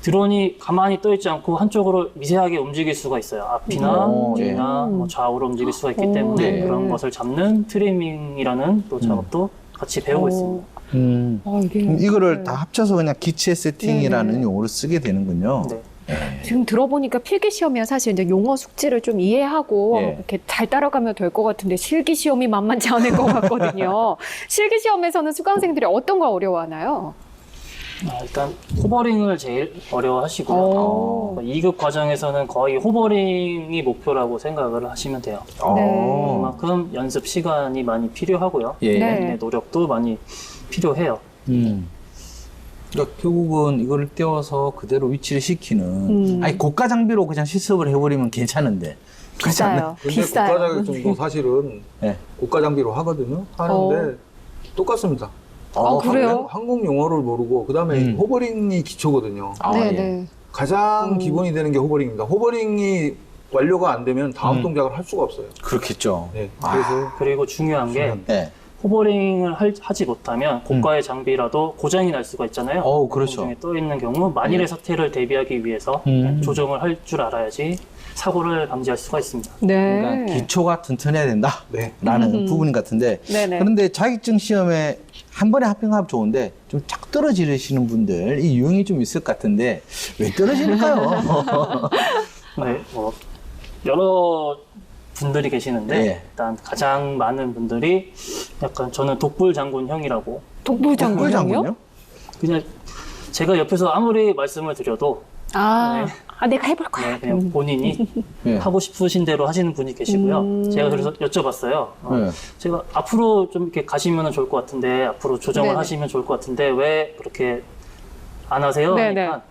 드론이 가만히 떠 있지 않고 한쪽으로 미세하게 움직일 수가 있어요. 앞이나 오, 뒤나 뭐 좌우로 움직일 수가 있기 오, 때문에 네. 그런 것을 잡는 트리밍이라는 또 작업도 같이 배우고 있습니다. 이게 그럼 이거를 네. 다 합쳐서 그냥 기체 세팅이라는 네네. 용어를 쓰게 되는군요. 네. 지금 들어보니까 필기 시험이야 사실 이제 용어 숙지를 좀 이해하고 예. 이렇게 잘 따라가면 될 것 같은데 실기 시험이 만만치 않을 것 같거든요. 실기 시험에서는 수강생들이 어떤 걸 어려워하나요? 일단 호버링을 제일 어려워하시고요. 오. 2급 과정에서는 거의 호버링이 목표라고 생각을 하시면 돼요. 어. 그만큼 연습 시간이 많이 필요하고요. 예. 네. 본인의 노력도 많이 필요해요. 그러니까 결국은 이거를 떼어서 그대로 위치를 시키는 아니 고가 장비로 그냥 실습을 해버리면 괜찮은데 그렇지 않나요? 비싸요. 근데 비싸요. 국가 자격증도 사실은 네. 국가 장비로 하거든요. 하는데 똑같습니다. 그래요? 한국 용어를 모르고 그다음에 호버링이 기초거든요. 네, 예. 네. 가장 기본이 되는 게 호버링입니다. 호버링이 완료가 안 되면 다음 동작을 할 수가 없어요. 그렇겠죠. 네. 그래서 그리고 중요한 게 네. 호버링을 하지 못하면 고가의 장비라도 고장이 날 수가 있잖아요. 그렇죠. 공중에 떠 있는 경우 만일의 사태를 대비하기 위해서 조정을 할 줄 알아야지 사고를 방지할 수가 있습니다. 네. 그러니까 기초가 튼튼해야 네. 된다라는 부분인 것 같은데 네네. 그런데 자격증 시험에 한 번에 합격하면 좋은데 좀 쫙 떨어지시는 분들 이 유형이 좀 있을 것 같은데 왜 떨어질까요? 네, 여러 분들이 계시는데 네. 일단 가장 많은 분들이 약간 저는 독불 장군형이라고 독불장군요? 장군요? 그냥 제가 옆에서 아무리 말씀을 드려도 아, 네. 내가 해볼 거야. 네, 그냥 본인이 네. 하고 싶으신 대로 하시는 분이 계시고요. 제가 그래서 여쭤봤어요. 네. 제가 앞으로 좀 이렇게 가시면 좋을 것 같은데 앞으로 조정을 네네. 하시면 좋을 것 같은데 왜 그렇게 안 하세요? 네네. 하니까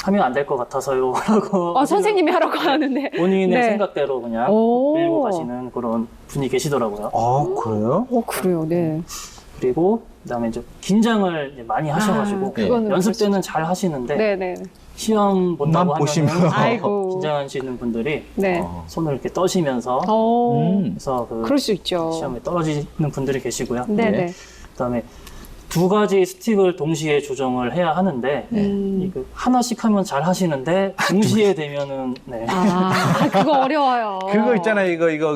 하면 안 될 것 같아서요. 라고 선생님이 하라고 하는데. 본인의 네. 생각대로 그냥 오. 밀고 가시는 그런 분이 계시더라고요. 그래요? 그래요, 네. 그리고 그다음에 이제 긴장을 이제 많이 하셔가지고 그거는 연습 그럴 수 때는 잘 하시는데 네네. 시험 본다고 만 보시면. 하면 아이고. 긴장하시는 분들이 네. 손을 이렇게 떠시면서 그래서 그럴 수 있죠. 시험에 떨어지는 분들이 계시고요. 네네. 그다음에 두 가지 스틱을 동시에 조정을 해야 하는데 이거 하나씩 하면 잘 하시는데 동시에 되면은 네. 그거 어려워요. 그거 있잖아요. 이거 이거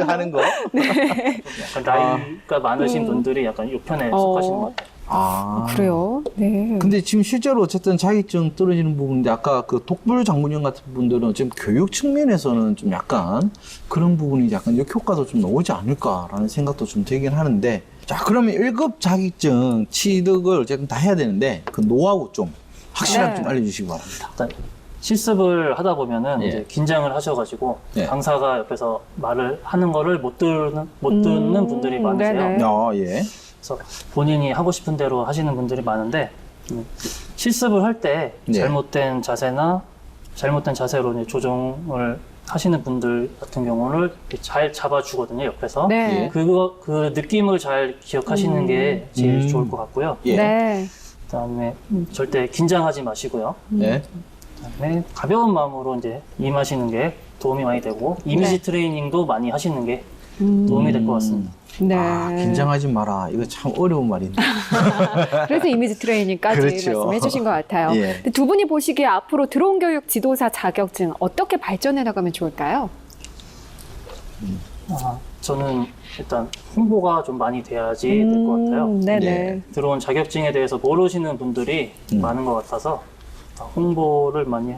하는 거. 약간 나이가 많으신 분들이 약간 이 편에 속하시는 것 같아요. 그래요? 네. 근데 지금 실제로 어쨌든 자격증 떨어지는 부분인데 아까 그 독불 장군형 같은 분들은 지금 교육 측면에서는 좀 약간 그런 부분이 약간 역효과도 좀 나오지 않을까라는 생각도 좀 들긴 하는데 자 그러면 1급 자격증 취득을 어쨌든 다 해야 되는데 그 노하우 좀 확실하게 네. 좀 알려주시기 바랍니다. 일단 실습을 하다 보면은 예. 이제 긴장을 하셔가지고 예. 강사가 옆에서 말을 하는 거를 못 듣는 분들이 많으세요. 네네. 예. 그래서 본인이 하고 싶은 대로 하시는 분들이 많은데 실습을 할 때 네. 잘못된 자세나 잘못된 자세로 이제 조정을 하시는 분들 같은 경우를 잘 잡아주거든요 옆에서. 네. 그 느낌을 잘 기억하시는 게 제일 좋을 것 같고요. 예. 네. 그다음에 절대 긴장하지 마시고요. 예. 그다음에 가벼운 마음으로 이제 임하시는 게 도움이 많이 되고 이미지 네. 트레이닝도 많이 하시는 게 도움이 될 것 같습니다. 네. 긴장하지 마라. 이거 참 어려운 말인데. 그래서 이미지 트레이닝까지 그렇죠. 말씀해 주신 것 같아요. 예. 근데 두 분이 보시기에 앞으로 드론 교육 지도사 자격증 어떻게 발전해 나가면 좋을까요? 저는 일단 홍보가 좀 많이 돼야지 될 것 같아요. 네네. 네. 드론 자격증에 대해서 모르시는 분들이 많은 것 같아서 홍보를 많이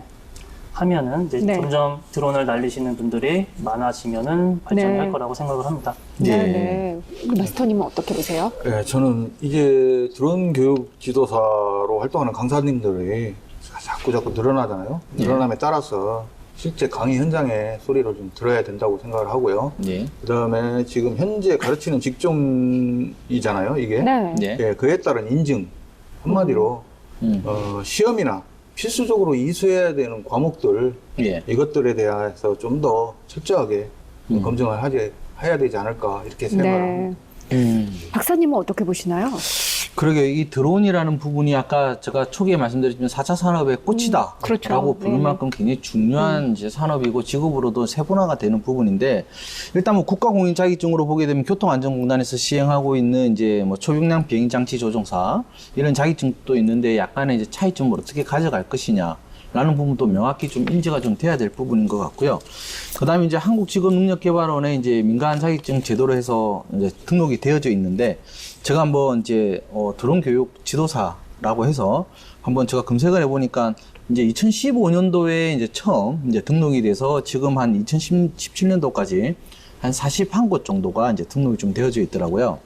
하면은 이제 네. 점점 드론을 날리시는 분들이 많아지면은 발전할 네. 거라고 생각을 합니다. 네네. 마스터님은 어떻게 보세요? 네, 저는 이제 드론 교육 지도사로 활동하는 강사님들이 자꾸 늘어나잖아요. 늘어남에 따라서 실제 강의 현장의 소리를 좀 들어야 된다고 생각을 하고요. 예. 그다음에 지금 현재 가르치는 직종이잖아요, 이게. 네. 예. 예, 그에 따른 인증 한마디로 시험이나 필수적으로 이수해야 되는 과목들 예. 이것들에 대해서 좀 더 철저하게 검증을 해야 되지 않을까 이렇게 생각을 합니다. 네. 박사님은 어떻게 보시나요? 그러게 이 드론이라는 부분이 아까 제가 초기에 말씀드렸지만 4차 산업의 꽃이다 그렇죠. 라고 부를 네네. 만큼 굉장히 중요한 이제 산업이고 직업으로도 세분화가 되는 부분인데 일단 뭐 국가공인 자격증으로 보게 되면 교통안전공단에서 시행하고 있는 이제 뭐 초용량 비행장치 조종사 이런 자격증도 있는데 약간의 이제 차이점을 어떻게 가져갈 것이냐 라는 부분도 명확히 좀 인지가 좀 돼야 될 부분인 것 같고요. 그 다음에 이제 한국직업능력개발원에 이제 민간 자격증 제도로 해서 이제 등록이 되어져 있는데 제가 한번 이제 드론 교육 지도사라고 해서 한번 제가 검색을 해보니까 이제 2015년도에 이제 처음 이제 등록이 돼서 지금 한 2017년도까지 한 41곳 정도가 이제 등록이 좀 되어져 있더라고요.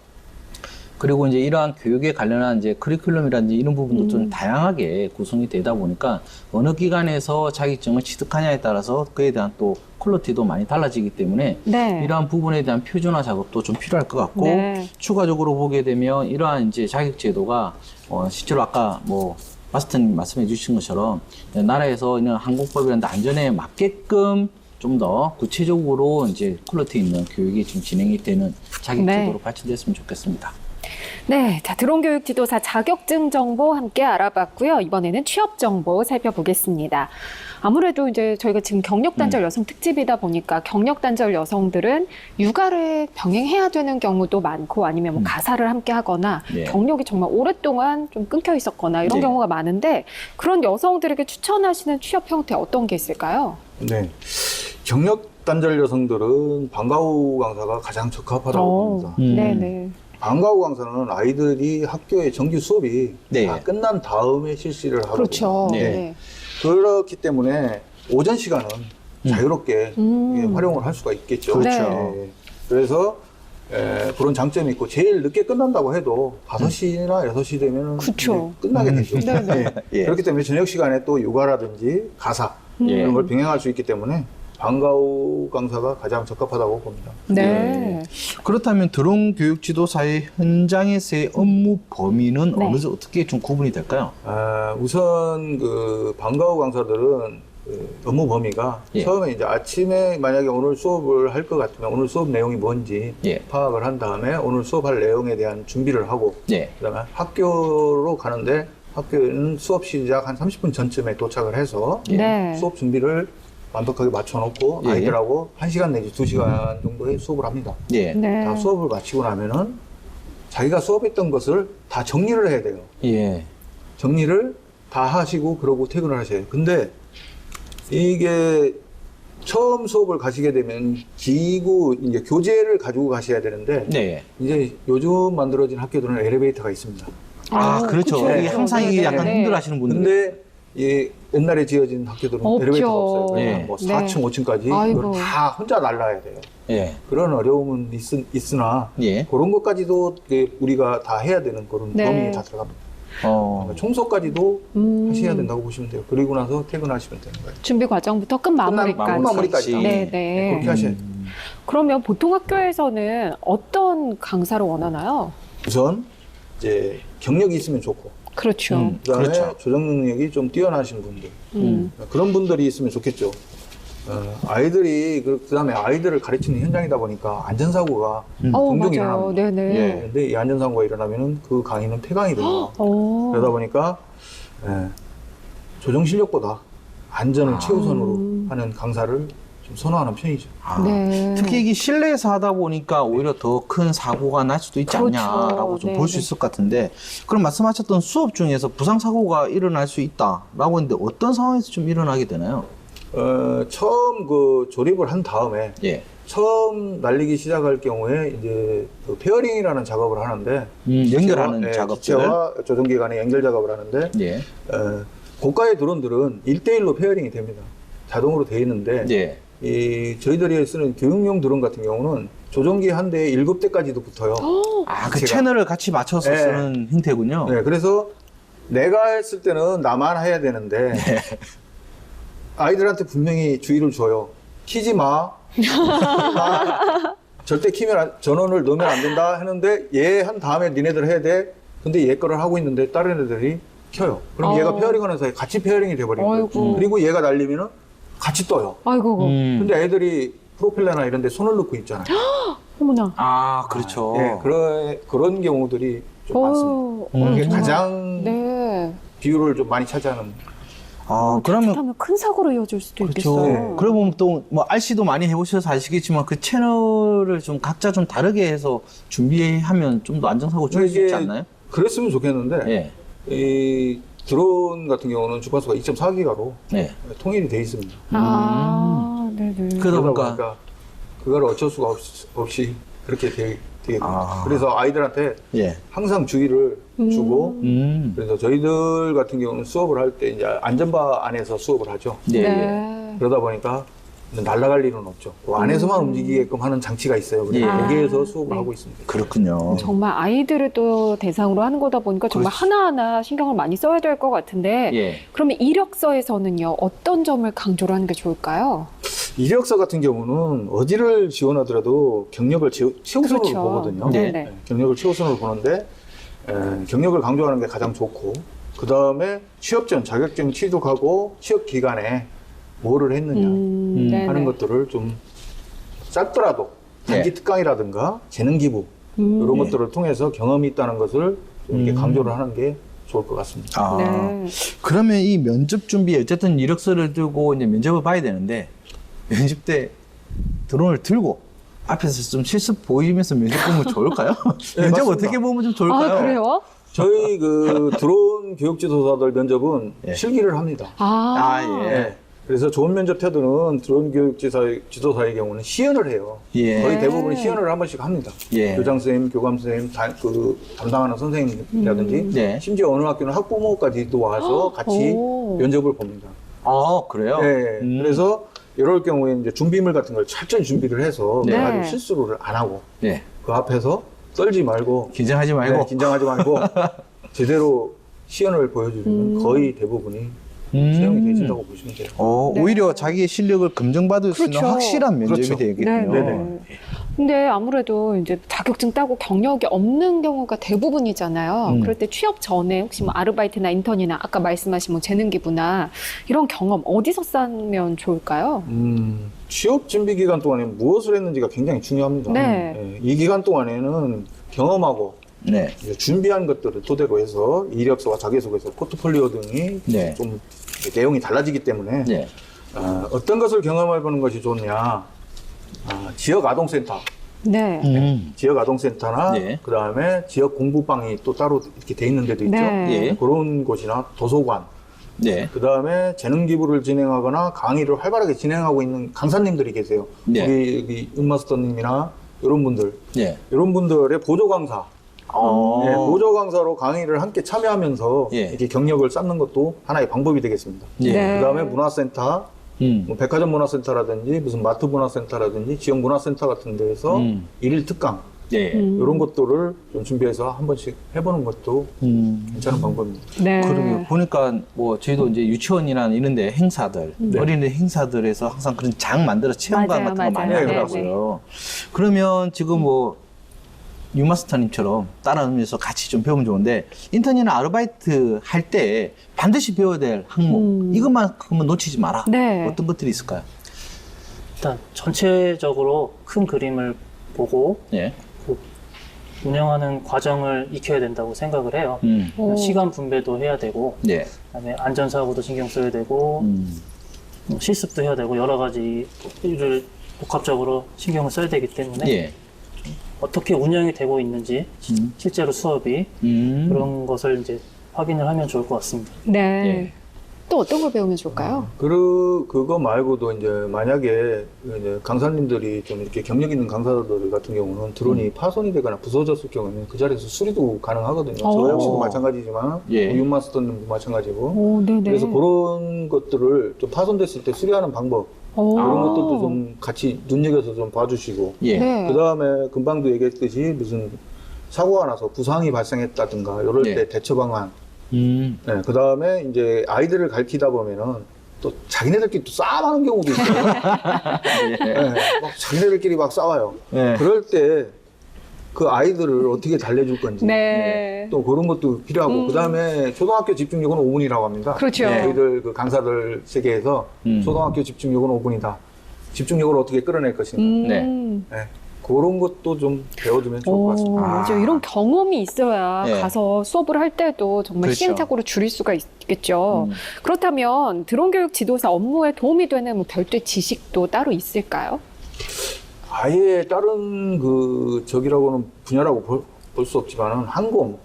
그리고 이제 이러한 교육에 관련한 이제 커리큘럼이라든지 이런 부분도 좀 다양하게 구성이 되다 보니까 어느 기관에서 자격증을 취득하냐에 따라서 그에 대한 또 퀄리티도 많이 달라지기 때문에 네. 이러한 부분에 대한 표준화 작업도 좀 필요할 것 같고 네. 추가적으로 보게 되면 이러한 이제 자격 제도가 실제로 아까 뭐 마스터님 말씀해 주신 것처럼 나라에서 있는 항공법이라는 안전에 맞게끔 좀 더 구체적으로 이제 퀄리티 있는 교육이 좀 진행이 되는 자격제도로 네. 발전됐으면 좋겠습니다. 네, 자, 드론교육 지도사 자격증 정보 함께 알아봤고요. 이번에는 취업 정보 살펴보겠습니다. 아무래도 이제 저희가 지금 경력단절 여성 특집이다 보니까 경력단절 여성들은 육아를 병행해야 되는 경우도 많고 아니면 뭐 가사를 함께 하거나 네. 경력이 정말 오랫동안 좀 끊겨 있었거나 이런 네. 경우가 많은데 그런 여성들에게 추천하시는 취업 형태 어떤 게 있을까요? 네. 경력 단절 여성들은 방과 후 강사가 가장 적합하다고 봅니다. 네네. 방과 후 강사는 아이들이 학교의 정규 수업이 네. 다 끝난 다음에 실시를 하거든요. 그렇죠. 네. 네. 그렇기 때문에 오전 시간은 자유롭게 예, 활용을 할 수가 있겠죠. 그렇죠. 예. 그래서 그런 장점이 있고 제일 늦게 끝난다고 해도 5시나 6시 되면 그쵸. 끝나게 되죠. 네네. 예. 그렇기 때문에 저녁 시간에 또 육아라든지 가사 예. 이런 걸 병행할 수 있기 때문에 방과 후 강사가 가장 적합하다고 봅니다. 네. 그렇다면 드론 교육 지도사의 현장에서의 업무 범위는 네. 어떻게 좀 구분이 될까요? 우선 그 방과 후 강사들은 그 업무 범위가 예. 처음에 이제 아침에 만약에 오늘 수업을 할 것 같으면 오늘 수업 내용이 뭔지 예. 파악을 한 다음에 오늘 수업할 내용에 대한 준비를 하고 예. 그다음에 학교로 가는데 학교는 수업 시작 한 30분 전쯤에 도착을 해서 네. 수업 준비를 완벽하게 맞춰놓고 예. 아이들하고 1시간 내지 2시간 정도의 수업을 합니다. 예. 네. 다 수업을 마치고 나면은 자기가 수업했던 것을 다 정리를 해야 돼요. 예. 정리를 다 하시고 그러고 퇴근을 하셔야 돼요. 근데 이게 처음 수업을 가시게 되면 기구, 이제 교재를 가지고 가셔야 되는데 네. 이제 요즘 만들어진 학교들은 엘리베이터가 있습니다. 아, 그렇죠. 그쵸. 이게 항상 이게 약간 네. 힘들어 하시는 분들. 근데 이 옛날에 지어진 학교들은 없죠. 엘리베이터가 없어요. 그래서 네. 뭐 네. 4층, 5층까지 아이고. 이걸 다 혼자 날라야 돼요. 예. 그런 어려움은 있으나 예. 그런 것까지도 이게 우리가 다 해야 되는 그런 네. 범위에 다 들어갑니다. 청소까지도 하셔야 된다고 보시면 돼요. 그리고 나서 퇴근하시면 되는 거예요. 준비 과정부터 끝 마무리까지. 마무리까지 다. 네, 네. 그렇게 하셔야 돼요. 그러면 보통 학교에서는 어떤 강사를 원하나요? 우선 이제 경력이 있으면 좋고 그렇죠. 그다음에 그렇죠. 조정 능력이 좀 뛰어나신 분들 음. 그런 분들이 있으면 좋겠죠. 아이들이 그다음에 아이들을 가르치는 현장이다 보니까 안전사고가 종종 맞아요. 일어납니다. 네네. 예. 근데 이 안전사고가 일어나면은 그 강의는 폐강이 됩니다. 오. 그러다 보니까 조정 실력보다 안전을 최우선으로 하는 강사를 좀 선호하는 편이죠. 네. 특히 이게 실내에서 하다 보니까 오히려 더 큰 사고가 날 수도 있지 그렇죠. 않냐라고 좀 네, 볼 수 네. 있을 것 같은데 그럼 말씀하셨던 수업 중에서 부상사고가 일어날 수 있다라고 했는데 어떤 상황에서 좀 일어나게 되나요? 처음 그 조립을 한 다음에 예. 처음 날리기 시작할 경우에 이제 그 페어링이라는 작업을 하는데 연결하는 작업들. 기체와 조종기 간의 연결 작업을 하는데 예. 고가의 드론들은 1대1로 페어링이 됩니다. 자동으로 돼 있는데 예. 이 저희들이 쓰는 교육용 드론 같은 경우는 조종기 한 대에 7대까지도 붙어요. 아, 그 기체가. 채널을 같이 맞춰서 네. 쓰는 형태군요. 네, 그래서 내가 했을 때는 나만 해야 되는데 아이들한테 분명히 주의를 줘요. 키지 마. 절대 전원을 넣으면 안 된다 했는데 얘 한 다음에 니네들 해야 돼. 근데 얘 거를 하고 있는데 다른 애들이 켜요. 그럼 얘가 페어링하는 사이에 같이 페어링이 돼버리는 거예요. 아이고. 그리고 얘가 날리면은 같이 떠요. 아이고. 근데 애들이 프로펠러나 이런 데 손을 넣고 있잖아요. 어머나. 아, 그렇죠. 예, 그런 경우들이 좀 많습니다. 이게 정말. 가장 네. 비율을 좀 많이 차지하는. 아, 그러면 그러면 큰 사고로 이어질 수도 그렇죠. 있겠어요. 그러고 보면 또 뭐 RC도 많이 해보셔서 아시겠지만 그 채널을 좀 각자 좀 다르게 해서 준비하면 좀 더 안전사고 줄일 수 있지 않나요? 그랬으면 좋겠는데 예. 이 드론 같은 경우는 주파수가 2.4기가로 네. 통일이 돼 있습니다. 아, 네네. 그러다 그러다 보니까 보니까 그걸 어쩔 수가 없이 그렇게 되게 됩니다. 아. 그래서 아이들한테 예. 항상 주의를 주고 그래서 저희들 같은 경우는 수업을 할 때 이제 안전바 안에서 수업을 하죠. 네. 네. 그러다 보니까 날아갈 일은 없죠. 그 안에서만 움직이게끔 하는 장치가 있어요. 그래서 예. 여기에서 수업을 네. 하고 있습니다. 그렇군요. 정말 아이들을 또 대상으로 하는 거다 보니까 정말 그렇지. 하나하나 신경을 많이 써야 될 것 같은데 예. 그러면 이력서에서는요 어떤 점을 강조를 하는 게 좋을까요? 이력서 같은 경우는 어디를 지원하더라도 경력을 최우선으로 그렇죠. 보거든요. 네네. 네, 경력을 최우선으로 보는데 경력을 강조하는 게 가장 좋고 그 다음에 취업 전 자격증 취득하고 취업 기간에 뭐를 했느냐 네네. 하는 것들을 좀 짧더라도 단기 네. 특강이라든가 재능 기부 이런 네. 것들을 통해서 경험이 있다는 것을 좀 이렇게 강조를 하는 게 좋을 것 같습니다. 아, 네. 그러면 이 면접 준비에 어쨌든 이력서를 들고 이제 면접을 봐야 되는데 면접 때 드론을 들고 앞에서 좀 실습 보이면서 면접 보면 좋을까요? 네, 면접 맞습니다. 어떻게 보면 좀 좋을까요? 아, 그래요? 저희 그 드론 교육 지도사들 면접은 예. 실기를 합니다. 아, 예. 예. 그래서 좋은 면접 태도는 드론 교육 지도사의 경우는 시연을 해요. 예. 거의 대부분 시연을 한 번씩 합니다. 예. 교장 선생님, 교감 선생님, 그 담당하는 선생님이라든지 네. 심지어 어느 학교는 학부모까지도 와서 같이 오. 면접을 봅니다. 아, 그래요? 예. 그래서 이럴 경우에 이제 준비물 같은 걸 철저히 준비를 해서 네. 내가 실수를 안 하고 네. 그 앞에서 떨지 말고 긴장하지 말고. 네, 긴장하지 말고 제대로 시연을 보여주면 거의 대부분이 채용이 되신다고 보시면 돼요. 네. 오히려 자기의 실력을 검증받을 수 있는 그렇죠. 확실한 면접이 그렇죠. 되겠군요. 네네. 근데 아무래도 이제 자격증 따고 경력이 없는 경우가 대부분이잖아요. 그럴 때 취업 전에 혹시 뭐 아르바이트나 인턴이나 아까 말씀하신 뭐 재능 기부나 이런 경험 어디서 쌓으면 좋을까요? 취업 준비 기간 동안에 무엇을 했는지가 굉장히 중요합니다. 네. 예, 이 기간 동안에는 경험하고 네. 이제 준비한 것들을 토대로 해서 이력서와 자기소개서, 포트폴리오 등이 네. 좀 내용이 달라지기 때문에 네. 어떤 것을 경험해보는 것이 좋냐. 지역 아동센터, 네. 지역 아동센터나 네. 그 다음에 지역 공부방이 또 따로 이렇게 돼 있는 데도 있죠. 네. 예. 그런 곳이나 도서관, 네. 그 다음에 재능 기부를 진행하거나 강의를 활발하게 진행하고 있는 강사님들이 계세요. 네. 우리 여기 윤마스터님이나 이런 분들, 네. 이런 분들의 보조 강사, 어. 네, 보조 강사로 강의를 함께 참여하면서 예. 이렇게 경력을 쌓는 것도 하나의 방법이 되겠습니다. 예. 네. 그 다음에 문화센터, 뭐 백화점 문화센터라든지 무슨 마트 문화센터라든지 지역 문화센터 같은 데에서 일일 특강 네. 이런 것들을 좀 준비해서 한 번씩 해보는 것도 괜찮은 방법입니다. 네. 그러게 보니까 뭐 저희도 이제 유치원이나 이런데 행사들 어린이 행사들에서 항상 그런 장 만들어 체험관 맞아요, 같은 거 많이 맞아요. 하더라고요. 그러면 지금 뭐 유마스터님처럼 따라하면서 같이 좀 배우면 좋은데 인턴이나 아르바이트 할 때 반드시 배워야 될 항목 이것만큼은 놓치지 마라. 네. 어떤 것들이 있을까요? 일단 전체적으로 큰 그림을 보고 예. 그 운영하는 과정을 익혀야 된다고 생각을 해요. 오. 시간 분배도 해야 되고, 네. 그다음에 안전사고도 신경 써야 되고, 실습도 해야 되고 여러 가지를 복합적으로 신경을 써야 되기 때문에 예. 어떻게 운영이 되고 있는지 실제로 수업이 그런 것을 이제 확인을 하면 좋을 것 같습니다. 네. 예. 또 어떤 걸 배우면 좋을까요? 그거 말고도 이제 만약에 이제 강사님들이 좀 이렇게 경력 있는 강사들 같은 경우는 드론이 파손이 되거나 부서졌을 경우는 그 자리에서 수리도 가능하거든요. 저 오. 역시도 마찬가지지만 예. 윤마스터님도 마찬가지고. 오, 네네. 그래서 그런 것들을 좀 파손됐을 때 수리하는 방법 오. 이런 것들도 좀 같이 눈여겨서 좀 봐주시고. 예. 네. 그 다음에 금방도 얘기했듯이 무슨 사고가 나서 부상이 발생했다든가 이럴 네. 때 대처 방안. 음. 네, 그 다음에 이제 아이들을 가르치다 보면은 또 자기네들끼리 또 싸움하는 경우도 있어요. 네, 막 자기네들끼리 막 싸워요. 예. 그럴 때 그 아이들을 어떻게 달래줄 건지. 네. 또 그런 것도 필요하고. 그 다음에 초등학교 집중력은 5분이라고 합니다. 그렇죠. 네, 저희들 그 강사들 세계에서 초등학교 집중력은 5분이다. 집중력을 어떻게 끌어낼 것인가. 네. 네, 그런 것도 좀 배워두면 좋을 것 같습니다. 맞아요. 이런 경험이 있어야 네. 가서 수업을 할 때도 정말 그렇죠. 시행착오를 줄일 수가 있겠죠. 그렇다면 드론 교육 지도사 업무에 도움이 되는 뭐 별도의 지식도 따로 있을까요? 아예 다른 그 적이라고는 분야라고 볼 수 없지만은 항공,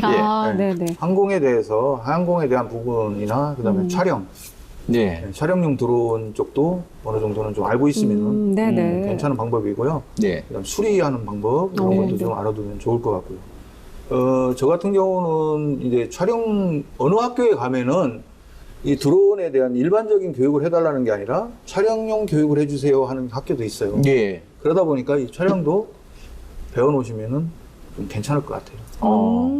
아, 네. 네네. 항공에 대해서 항공에 대한 부분이나 그다음에 촬영, 네. 촬영용 드론 쪽도 어느 정도는 좀 알고 있으면은 네네. 괜찮은 방법이고요. 네. 그다음 수리하는 방법 이런 네. 것도 좀 알아두면 좋을 것 같고요. 저 같은 경우는 이제 촬영 어느 학교에 가면은 이 드론에 대한 일반적인 교육을 해달라는 게 아니라 촬영용 교육을 해주세요 하는 학교도 있어요. 예. 그러다 보니까 이 촬영도 배워놓으시면은 좀 괜찮을 것 같아요.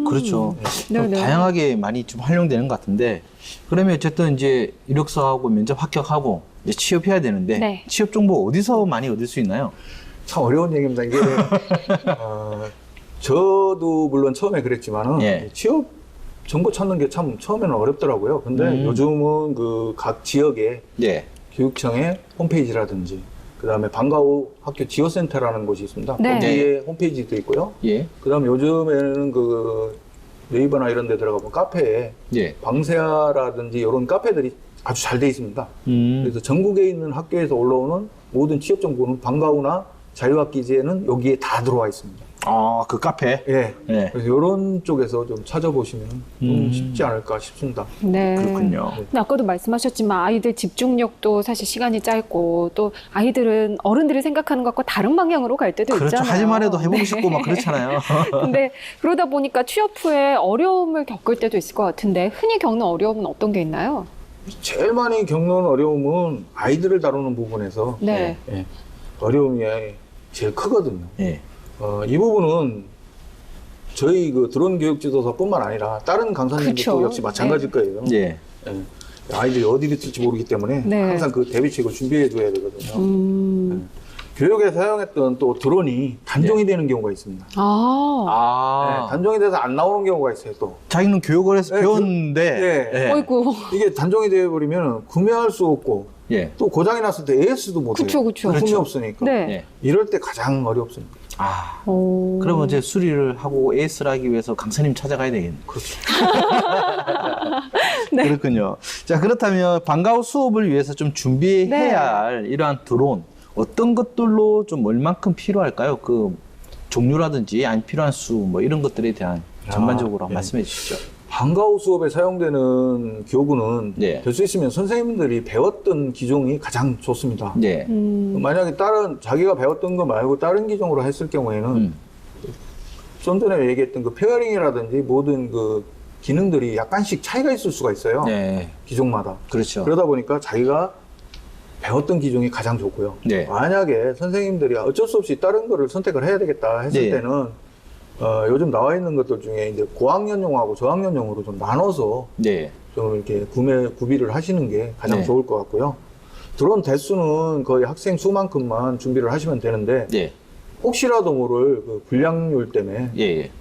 그렇죠. 좀 네네. 다양하게 많이 좀 활용되는 것 같은데, 그러면 어쨌든 이제 이력서하고 면접 합격하고 이제 취업해야 되는데, 네. 취업 정보 어디서 많이 얻을 수 있나요? 참 어려운 얘기입니다. 이게 저도 물론 처음에 그랬지만은 예. 취업 정보 찾는 게 참 처음에는 어렵더라고요. 근데 요즘은 그 각 지역의 예. 교육청의 홈페이지라든지 그다음에 방과 후 학교 지원센터라는 곳이 있습니다. 네. 거기에 홈페이지도 있고요. 예. 그다음에 요즘에는 그 네이버나 이런 데 들어가면 카페에 예. 방세아라든지 이런 카페들이 아주 잘 돼 있습니다. 그래서 전국에 있는 학교에서 올라오는 모든 취업 정보는 방과 후나 자유학기제는 여기에 다 들어와 있습니다. 아, 그 카페? 예. 예. 그래서 이런 쪽에서 좀 찾아보시면 좀 쉽지 않을까 싶습니다. 네. 그렇군요. 근데 아까도 말씀하셨지만 아이들 집중력도 사실 시간이 짧고 또 아이들은 어른들이 생각하는 것과 다른 방향으로 갈 때도 그렇죠. 있잖아요. 하지만 해도 해보고 싶고 막 네. 그렇잖아요. 근데 그러다 보니까 취업 후에 어려움을 겪을 때도 있을 것 같은데 흔히 겪는 어려움은 어떤 게 있나요? 제일 많이 겪는 어려움은 아이들을 다루는 부분에서 네. 예, 어려움이 제일 크거든요. 예. 이 부분은 저희 그 드론 교육 지도사뿐만 아니라 다른 강사님들도 그쵸. 역시 마찬가지일 거예요. 예. 예. 아이들이 어디를 뛸지 모르기 때문에 네. 항상 그 대비책을 준비해 둬야 되거든요. 교육에 사용했던 또 드론이 단종이 되는 경우가 있습니다. 아. 네, 단종이 돼서 안 나오는 경우가 있어요. 또 자기는 교육을 해서 네, 배웠는데. 예. 어이구. 이게 단종이 되어 버리면 구매할 수 없고 예. 또 고장이 났을 때 AS도 못 해요. 그쵸, 그쵸. 부품이 그렇죠. 없으니까. 네. 예. 이럴 때 가장 어렵습니다. 아. 오. 그러면 이제 수리를 하고 에이스를 하기 위해서 강사님 찾아가야 되겠네요. 그렇죠. 네. 그렇군요. 자, 그렇다면 방과 후 수업을 위해서 좀 준비해야 네. 할 이러한 드론, 어떤 것들로 좀 얼만큼 필요할까요? 그 종류라든지 아니 필요한 수 뭐 이런 것들에 대한 전반적으로 네. 말씀해 주시죠. 방과 후 수업에 사용되는 교구는 네. 될 수 있으면 선생님들이 배웠던 기종이 가장 좋습니다. 네. 만약에 자기가 배웠던 거 말고 다른 기종으로 했을 경우에는 좀 전에 얘기했던 그 페어링이라든지 모든 그 기능들이 약간씩 차이가 있을 수가 있어요. 네. 기종마다. 그렇죠. 그러다 보니까 자기가 배웠던 기종이 가장 좋고요. 네. 만약에 선생님들이 어쩔 수 없이 다른 거를 선택을 해야 되겠다 했을 네. 때는 요즘 나와 있는 것들 중에 이제 고학년용하고 저학년용으로 좀 나눠서 네. 좀 이렇게 구비를 하시는 게 가장 네. 좋을 것 같고요. 드론 대수는 거의 학생 수만큼만 준비를 하시면 되는데 네. 혹시라도 모를 그 불량률 때문에 예. 예.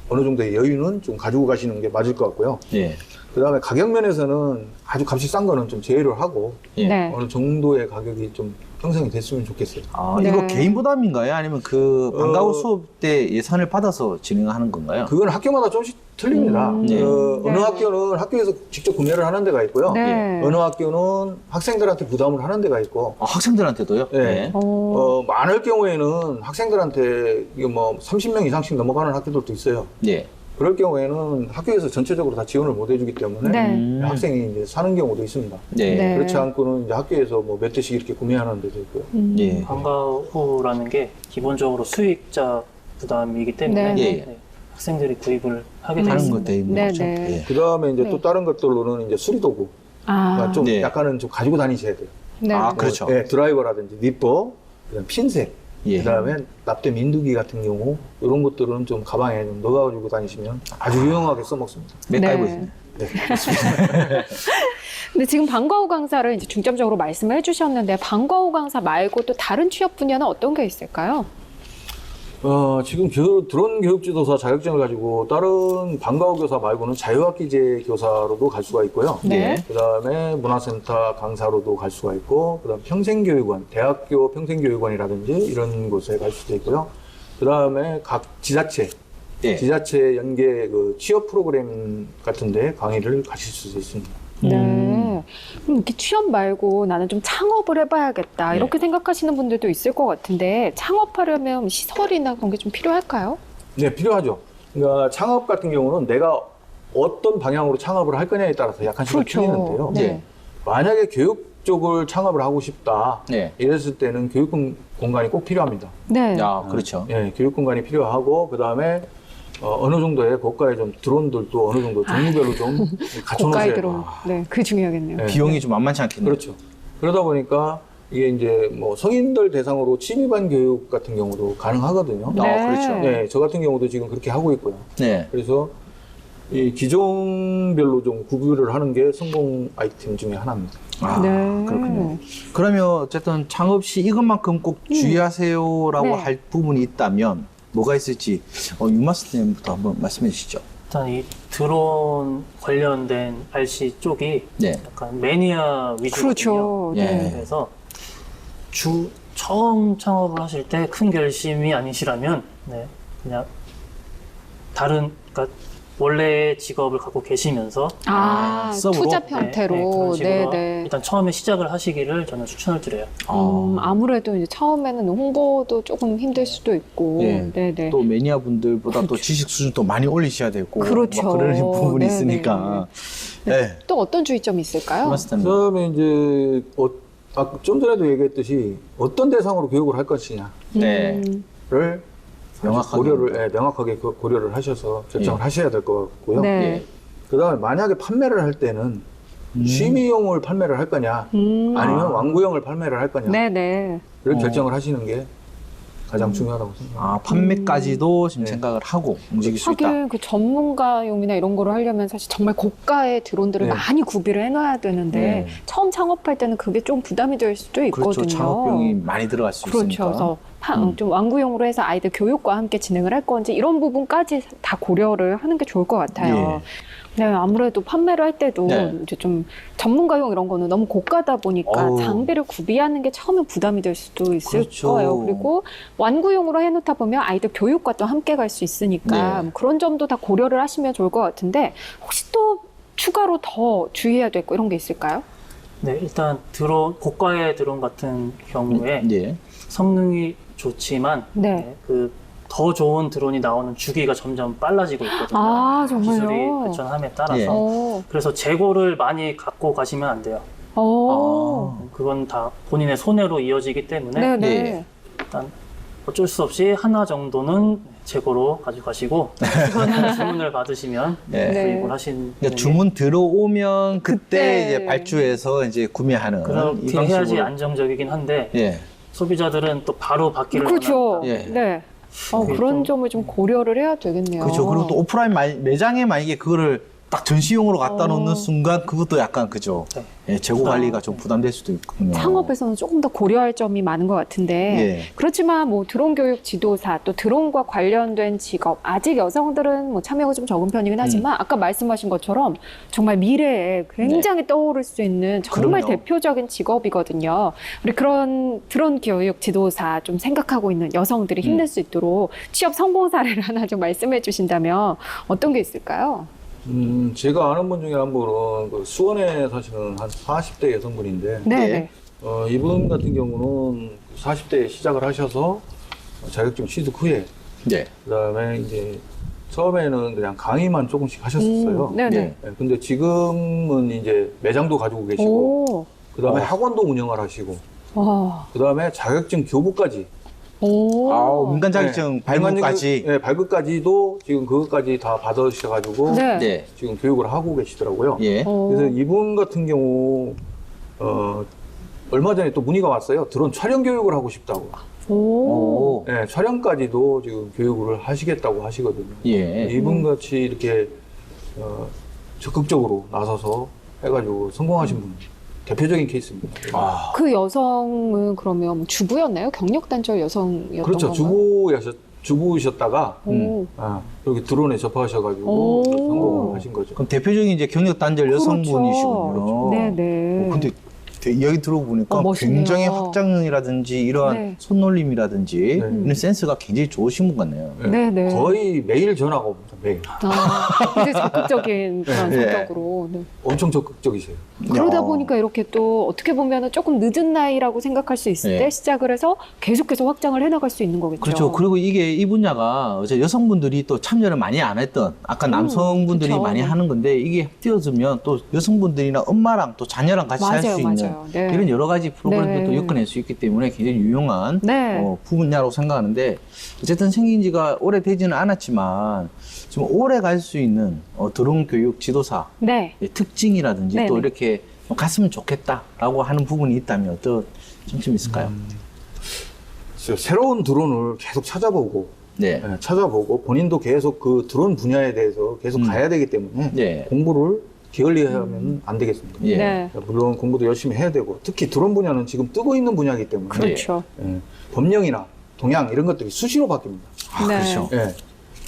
어느 정도의 여유는 좀 가지고 가시는 게 맞을 것 같고요. 예. 그 다음에 가격 면에서는 아주 값이 싼 거는 좀 제외를 하고 예. 네. 어느 정도의 가격이 좀 형성이 됐으면 좋겠어요. 아, 네. 이거 개인 부담인가요? 아니면 그 방과 후 수업 때 예산을 받아서 진행하는 건가요? 그건 학교마다 조금씩 틀립니다. 네. 어느 네. 학교는 학교에서 직접 구매를 하는 데가 있고요. 네. 어느 학교는 학생들한테 부담을 하는 데가 있고 학생들한테도요? 네. 오. 많을 경우에는 학생들한테 이거 뭐 30명 이상씩 넘어가는 학교들도 있어요. 네. 그럴 경우에는 학교에서 전체적으로 다 지원을 못 해주기 때문에 네. 학생이 이제 사는 경우도 있습니다. 네. 네. 그렇지 않고는 이제 학교에서 뭐 몇 대씩 이렇게 구매하는 데도 있고요. 예. 방과 후라는 게 기본적으로 수익자 부담이기 때문에 네. 예. 네, 학생들이 구입을 하게 되어 다른 있습니다. 것도 있는 네, 거죠. 네. 예. 그 다음에 이제 네. 또 다른 것들로는 이제 수리도구. 아. 좀 네. 약간은 좀 가지고 다니셔야 돼요. 네. 아, 그렇죠. 네, 드라이버라든지 니퍼, 그다음 핀셋, 예. 그다음에 납땜 민두기 같은 경우 이런 것들은 좀 가방에 좀 넣어가지고 다니시면 아주 유용하게 써먹습니다. 맥가이버시네. 네. 근데 지금 방과 후 강사를 이제 중점적으로 말씀을 해주셨는데 방과 후 강사 말고 또 다른 취업 분야는 어떤 게 있을까요? 지금 드론 교육지도사 자격증을 가지고 다른 방과 후 교사 말고는 자유학기제 교사로도 갈 수가 있고요. 네. 그다음에 문화센터 강사로도 갈 수가 있고, 그다음 평생교육원, 대학교 평생교육원이라든지 이런 곳에 갈 수도 있고요. 그다음에 각 지자체 예. 지자체 연계 그 취업 프로그램 같은데 강의를 가실 수 있습니다. 네. 그럼 이렇게 취업 말고 나는 좀 창업을 해봐야겠다 네. 이렇게 생각하시는 분들도 있을 것 같은데 창업하려면 시설이나 그런 게 좀 필요할까요? 네, 필요하죠. 그러니까 창업 같은 경우는 내가 어떤 방향으로 창업을 할 거냐에 따라서 약간씩 틀리는데요. 네. 만약에 교육 쪽을 창업을 하고 싶다 네. 이랬을 때는 교육 공간이 꼭 필요합니다. 네. 야, 그렇죠. 예, 교육 공간이 필요하고 그다음에 어느 정도의 고가의 좀 드론들도 어느 정도 종류별로 좀 갖춰놓으셔야 고가의 드론. 네, 그게 중요하겠네요. 네. 비용이 좀 만만치 않겠네요. 그렇죠. 그러다 보니까 이게 이제 뭐 성인들 대상으로 취미반 교육 같은 경우도 가능하거든요. 네. 그렇죠. 네, 저 같은 경우도 지금 그렇게 하고 있고요. 네. 그래서 이 기종별로 좀 구별을 하는 게 성공 아이템 중에 하나입니다. 아, 네. 그렇군요. 그러면 어쨌든 창업 시 이것만큼 꼭 주의하세요라고 네. 할 부분이 있다면 뭐가 있을지 윤마스터님부터 한번 말씀해 주시죠. 일단 이 드론 관련된 RC 쪽이 네. 약간 매니아 위주거든요. 그렇죠. 예. 네. 그래서 처음 창업을 하실 때 큰 결심이 아니시라면 네, 그냥 다른 그러니까 원래 직업을 갖고 계시면서 아, 서브로? 투자 네, 형태로. 그런 식으로 네. 일단 처음에 시작을 하시기를 저는 추천을 드려요. 아무래도 이제 처음에는 홍보도 조금 힘들 수도 있고. 예. 네네. 또 매니아 분들보다 또 지식 수준도 많이 올리셔야 되고 그렇죠. 뭐 그런 부분이 네네. 있으니까. 네. 또 어떤 주의점이 있을까요? 마스터님. 그다음에 이제 좀 전에도 얘기했듯이 어떤 대상으로 교육을 할 것이냐를 네. 명확하게. 명확하게 고려를 하셔서 결정을 예. 하셔야 될 것 같고요. 네. 예. 그다음에 만약에 판매를 할 때는 취미용을 판매를 할 거냐 아니면 완구형을 판매를 할 거냐를 네네. 결정을 하시는 게 가장 중요하다고 생각합니다. 아, 판매까지도 지금 네. 생각을 하고 움직일 수 있다. 하긴 그 전문가용이나 이런 거를 하려면 사실 정말 고가의 드론들을 네. 많이 구비를 해놔야 되는데 네. 처음 창업할 때는 그게 좀 부담이 될 수도 있거든요. 그렇죠. 창업비용이 많이 들어갈 수 그렇죠. 있으니까. 그래서 좀 완구용으로 해서 아이들 교육과 함께 진행을 할 건지 이런 부분까지 다 고려를 하는 게 좋을 것 같아요. 네, 아무래도 판매를 할 때도 네. 이제 좀 전문가용 이런 거는 너무 고가다 보니까 어우. 장비를 구비하는 게 처음에 부담이 될 수도 있을 그렇죠. 거예요. 그리고 완구용으로 해놓다 보면 아이들 교육과 또 함께 갈 수 있으니까 네. 뭐 그런 점도 다 고려를 하시면 좋을 것 같은데 혹시 또 추가로 더 주의해야 될 거 이런 게 있을까요? 네, 일단 고가의 드론 같은 경우에 예. 성능이 좋지만 네. 그 더 좋은 드론이 나오는 주기가 점점 빨라지고 있거든요. 아, 정말요? 기술이 발전함에 따라서. 예. 그래서 재고를 많이 갖고 가시면 안 돼요. 그건 다 본인의 손해로 이어지기 때문에 네네. 예. 일단 어쩔 수 없이 하나 정도는 재고로 가져가시고 주문을 받으시면 네. 구입을 하시는 그러니까 주문 들어오면 그때 그때. 이제 발주해서 이제 구매하는 이 그렇게 방식으로. 해야지 안정적이긴 한데 예. 소비자들은 또 바로 받기를 그렇죠. 원하니까. 예. 네. 그게 그런 좀- 점을 좀 고려를 해야 되겠네요. 그렇죠. 그리고 또 오프라인 매장에 만약에 그거를 딱 전시용으로 갖다 놓는 순간 그것도 약간 그죠. 네. 예, 재고 관리가 좀 부담될 수도 있군요. 창업에서는 조금 더 고려할 점이 많은 것 같은데 예. 그렇지만 뭐 드론 교육 지도사 또 드론과 관련된 직업 아직 여성들은 뭐 참여가 좀 적은 편이긴 하지만 아까 말씀하신 것처럼 정말 미래에 굉장히 떠오를 수 있는 정말 그럼요. 대표적인 직업이거든요. 우리 그런 드론 교육 지도사 좀 생각하고 있는 여성들이 힘낼 수 있도록 취업 성공 사례를 하나 좀 말씀해 주신다면 어떤 게 있을까요? 제가 아는 분 중에 한 분은 그 수원에 사시는 한 40대 여성분인데 네. 이분 같은 경우는 40대에 시작을 하셔서 자격증 취득 후에 네. 그다음에 이제 처음에는 그냥 강의만 조금씩 하셨었어요. 네네. 예. 네, 근데 지금은 이제 매장도 가지고 계시고 오. 그다음에 학원도 운영을 하시고 와. 그다음에 자격증 교부까지 오. 아, 민간 자격증 발급까지. 네, 발급까지도 지금 그것까지 다 받으셔가지고 네. 네. 지금 교육을 하고 계시더라고요. 예. 오. 그래서 이분 같은 경우 얼마 전에 또 문의가 왔어요. 드론 촬영 교육을 하고 싶다고. 오. 오. 네, 촬영까지도 지금 교육을 하시겠다고 하시거든요. 예. 이분 같이 이렇게 적극적으로 나서서 해가지고 성공하신 분 대표적인 케이스입니다. 아, 그 여성은 그러면 뭐 주부였나요? 경력단절 여성이었던 그렇죠. 건가요? 주부셨다가 오. 여기 드론에 접하셔가지고 오. 성공을 하신 거죠. 그럼 대표적인 이제 경력 단절 여성분이시군요. 그렇죠. 네네. 근데 이야기 들어보니까 멋있네요. 굉장히 확장이라든지 이러한 네. 손놀림이라든지 네. 이런 센스가 굉장히 좋으신 분 같네요. 네네. 거의 매일 전화가 옵니다. 매일. 굉장히 적극적인 그런 네. 성격으로. 네. 엄청 적극적이세요. 그러다 야. 보니까 이렇게 또 어떻게 보면 조금 늦은 나이라고 생각할 수 있을 네. 때 시작을 해서 계속해서 확장을 해나갈 수 있는 거겠죠. 그렇죠. 그리고 이게 이 분야가 어제 여성분들이 또 참여를 많이 안 했던 아까 남성분들이 그쵸. 많이 하는 건데 이게 뛰어들면 또 여성분들이나 엄마랑 또 자녀랑 같이 할 수 있는 맞아요. 네. 이런 여러 가지 프로그램들도 네. 엮어낼 수 있기 때문에 굉장히 유용한 네. 분야라고 생각하는데 어쨌든 생긴 지가 오래되지는 않았지만 지금 오래 갈 수 있는 드론 교육 지도사 네. 특징이라든지 네네. 또 이렇게 갔으면 좋겠다라고 하는 부분이 있다면 어떤 점점이 있을까요? 새로운 드론을 계속 찾아보고 네. 찾아보고 본인도 계속 그 드론 분야에 대해서 계속 가야 되기 때문에 네. 공부를 게을리하면 안 되겠습니다. 예. 네. 물론 공부도 열심히 해야 되고 특히 드론 분야는 지금 뜨고 있는 분야이기 때문에 그렇죠. 법령이나 동향 이런 것들이 수시로 바뀝니다. 아, 네. 그렇죠.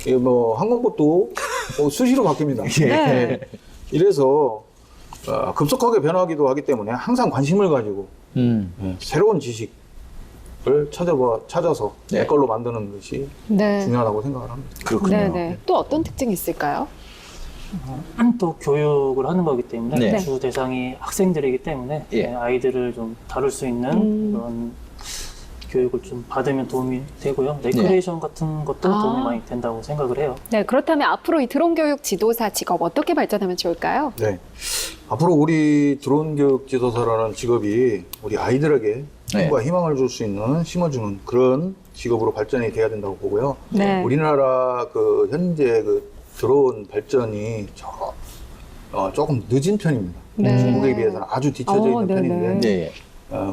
예. 뭐 항공법도 수시로 바뀝니다. 네. 이래서 급속하게 변하기도 하기 때문에 항상 관심을 가지고 새로운 지식을 찾아서 네. 내 걸로 만드는 것이 네. 중요하다고 생각을 합니다. 그렇군요. 네네. 또 어떤 특징이 있을까요? 또 교육을 하는 거기 때문에 네. 주 대상이 학생들이기 때문에 예. 네, 아이들을 좀 다룰 수 있는 그런 교육을 좀 받으면 도움이 되고요. 레크레이션 같은 것도 도움이 많이 된다고 생각을 해요. 네, 그렇다면 앞으로 이 드론 교육 지도사 직업 어떻게 발전하면 좋을까요? 네. 앞으로 우리 드론 교육 지도사라는 직업이 우리 아이들에게 꿈과 희망을 줄 수 있는, 심어주는 그런 직업으로 발전이 돼야 된다고 보고요. 네. 우리나라 현재 드론 발전이 조금 늦은 편입니다. 네. 중국에 비해서는 아주 뒤처져 있는 네네. 편인데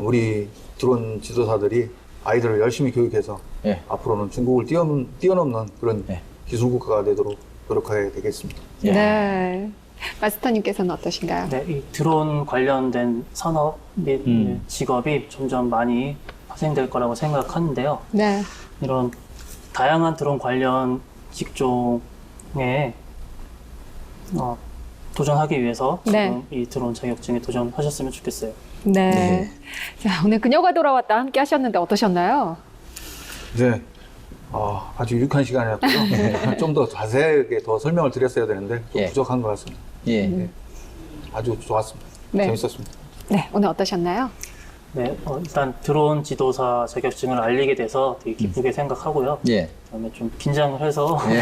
우리 드론 지도사들이 아이들을 열심히 교육해서 예. 앞으로는 중국을 뛰어넘는 그런 기술 국가가 되도록 노력해야 되겠습니다. 예. 네. 마스터님께서는 어떠신가요? 네, 이 드론 관련된 산업 및 직업이 점점 많이 파생될 거라고 생각하는데요. 네. 이런 다양한 드론 관련 직종에 도전하기 위해서 네. 지금 이 드론 자격증에 도전하셨으면 좋겠어요. 네. 네. 자, 오늘 그녀가 돌아왔다 함께 하셨는데 어떠셨나요? 네. 아주 유익한 시간이었고요. 좀 더 자세하게 더 설명을 드렸어야 되는데 좀 예. 부족한 것 같습니다. 예. 아주 좋았습니다. 네. 재밌었습니다. 네, 오늘 어떠셨나요? 네, 일단 드론 지도사 자격증을 알리게 돼서 되게 기쁘게 생각하고요. 예. 그다음에 좀 긴장을 해서 예.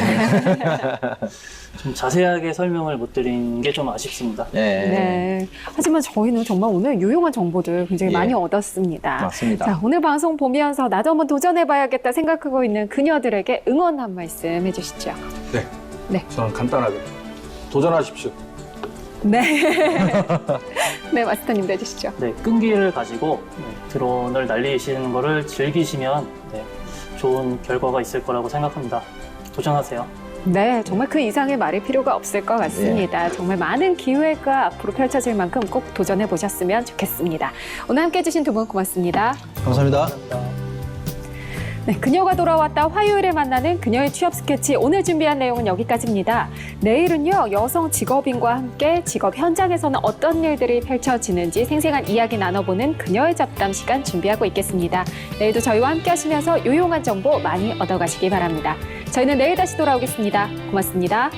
좀 자세하게 설명을 못 드린 게 좀 아쉽습니다. 예. 네. 하지만 저희는 정말 오늘 유용한 정보들 굉장히 예. 많이 얻었습니다. 맞습니다. 자, 오늘 방송 보면서 나도 한번 도전해봐야겠다 생각하고 있는 그녀들에게 응원 한 말씀 해주시죠. 네. 네. 저는 간단하게 도전하십시오. 네. 네, 마스터님도 해주시죠. 네, 끈기를 가지고 드론을 날리시는 거를 즐기시면 좋은 결과가 있을 거라고 생각합니다. 도전하세요. 네, 정말 그 이상의 말이 필요가 없을 것 같습니다. 정말 많은 기회가 앞으로 펼쳐질 만큼 꼭 도전해 보셨으면 좋겠습니다. 오늘 함께 해주신 두 분 고맙습니다. 감사합니다. 네, 그녀가 돌아왔다 화요일에 만나는 그녀의 취업 스케치 오늘 준비한 내용은 여기까지입니다. 내일은요, 여성 직업인과 함께 직업 현장에서는 어떤 일들이 펼쳐지는지 생생한 이야기 나눠보는 그녀의 잡담 시간 준비하고 있겠습니다. 내일도 저희와 함께 하시면서 유용한 정보 많이 얻어가시기 바랍니다. 저희는 내일 다시 돌아오겠습니다. 고맙습니다.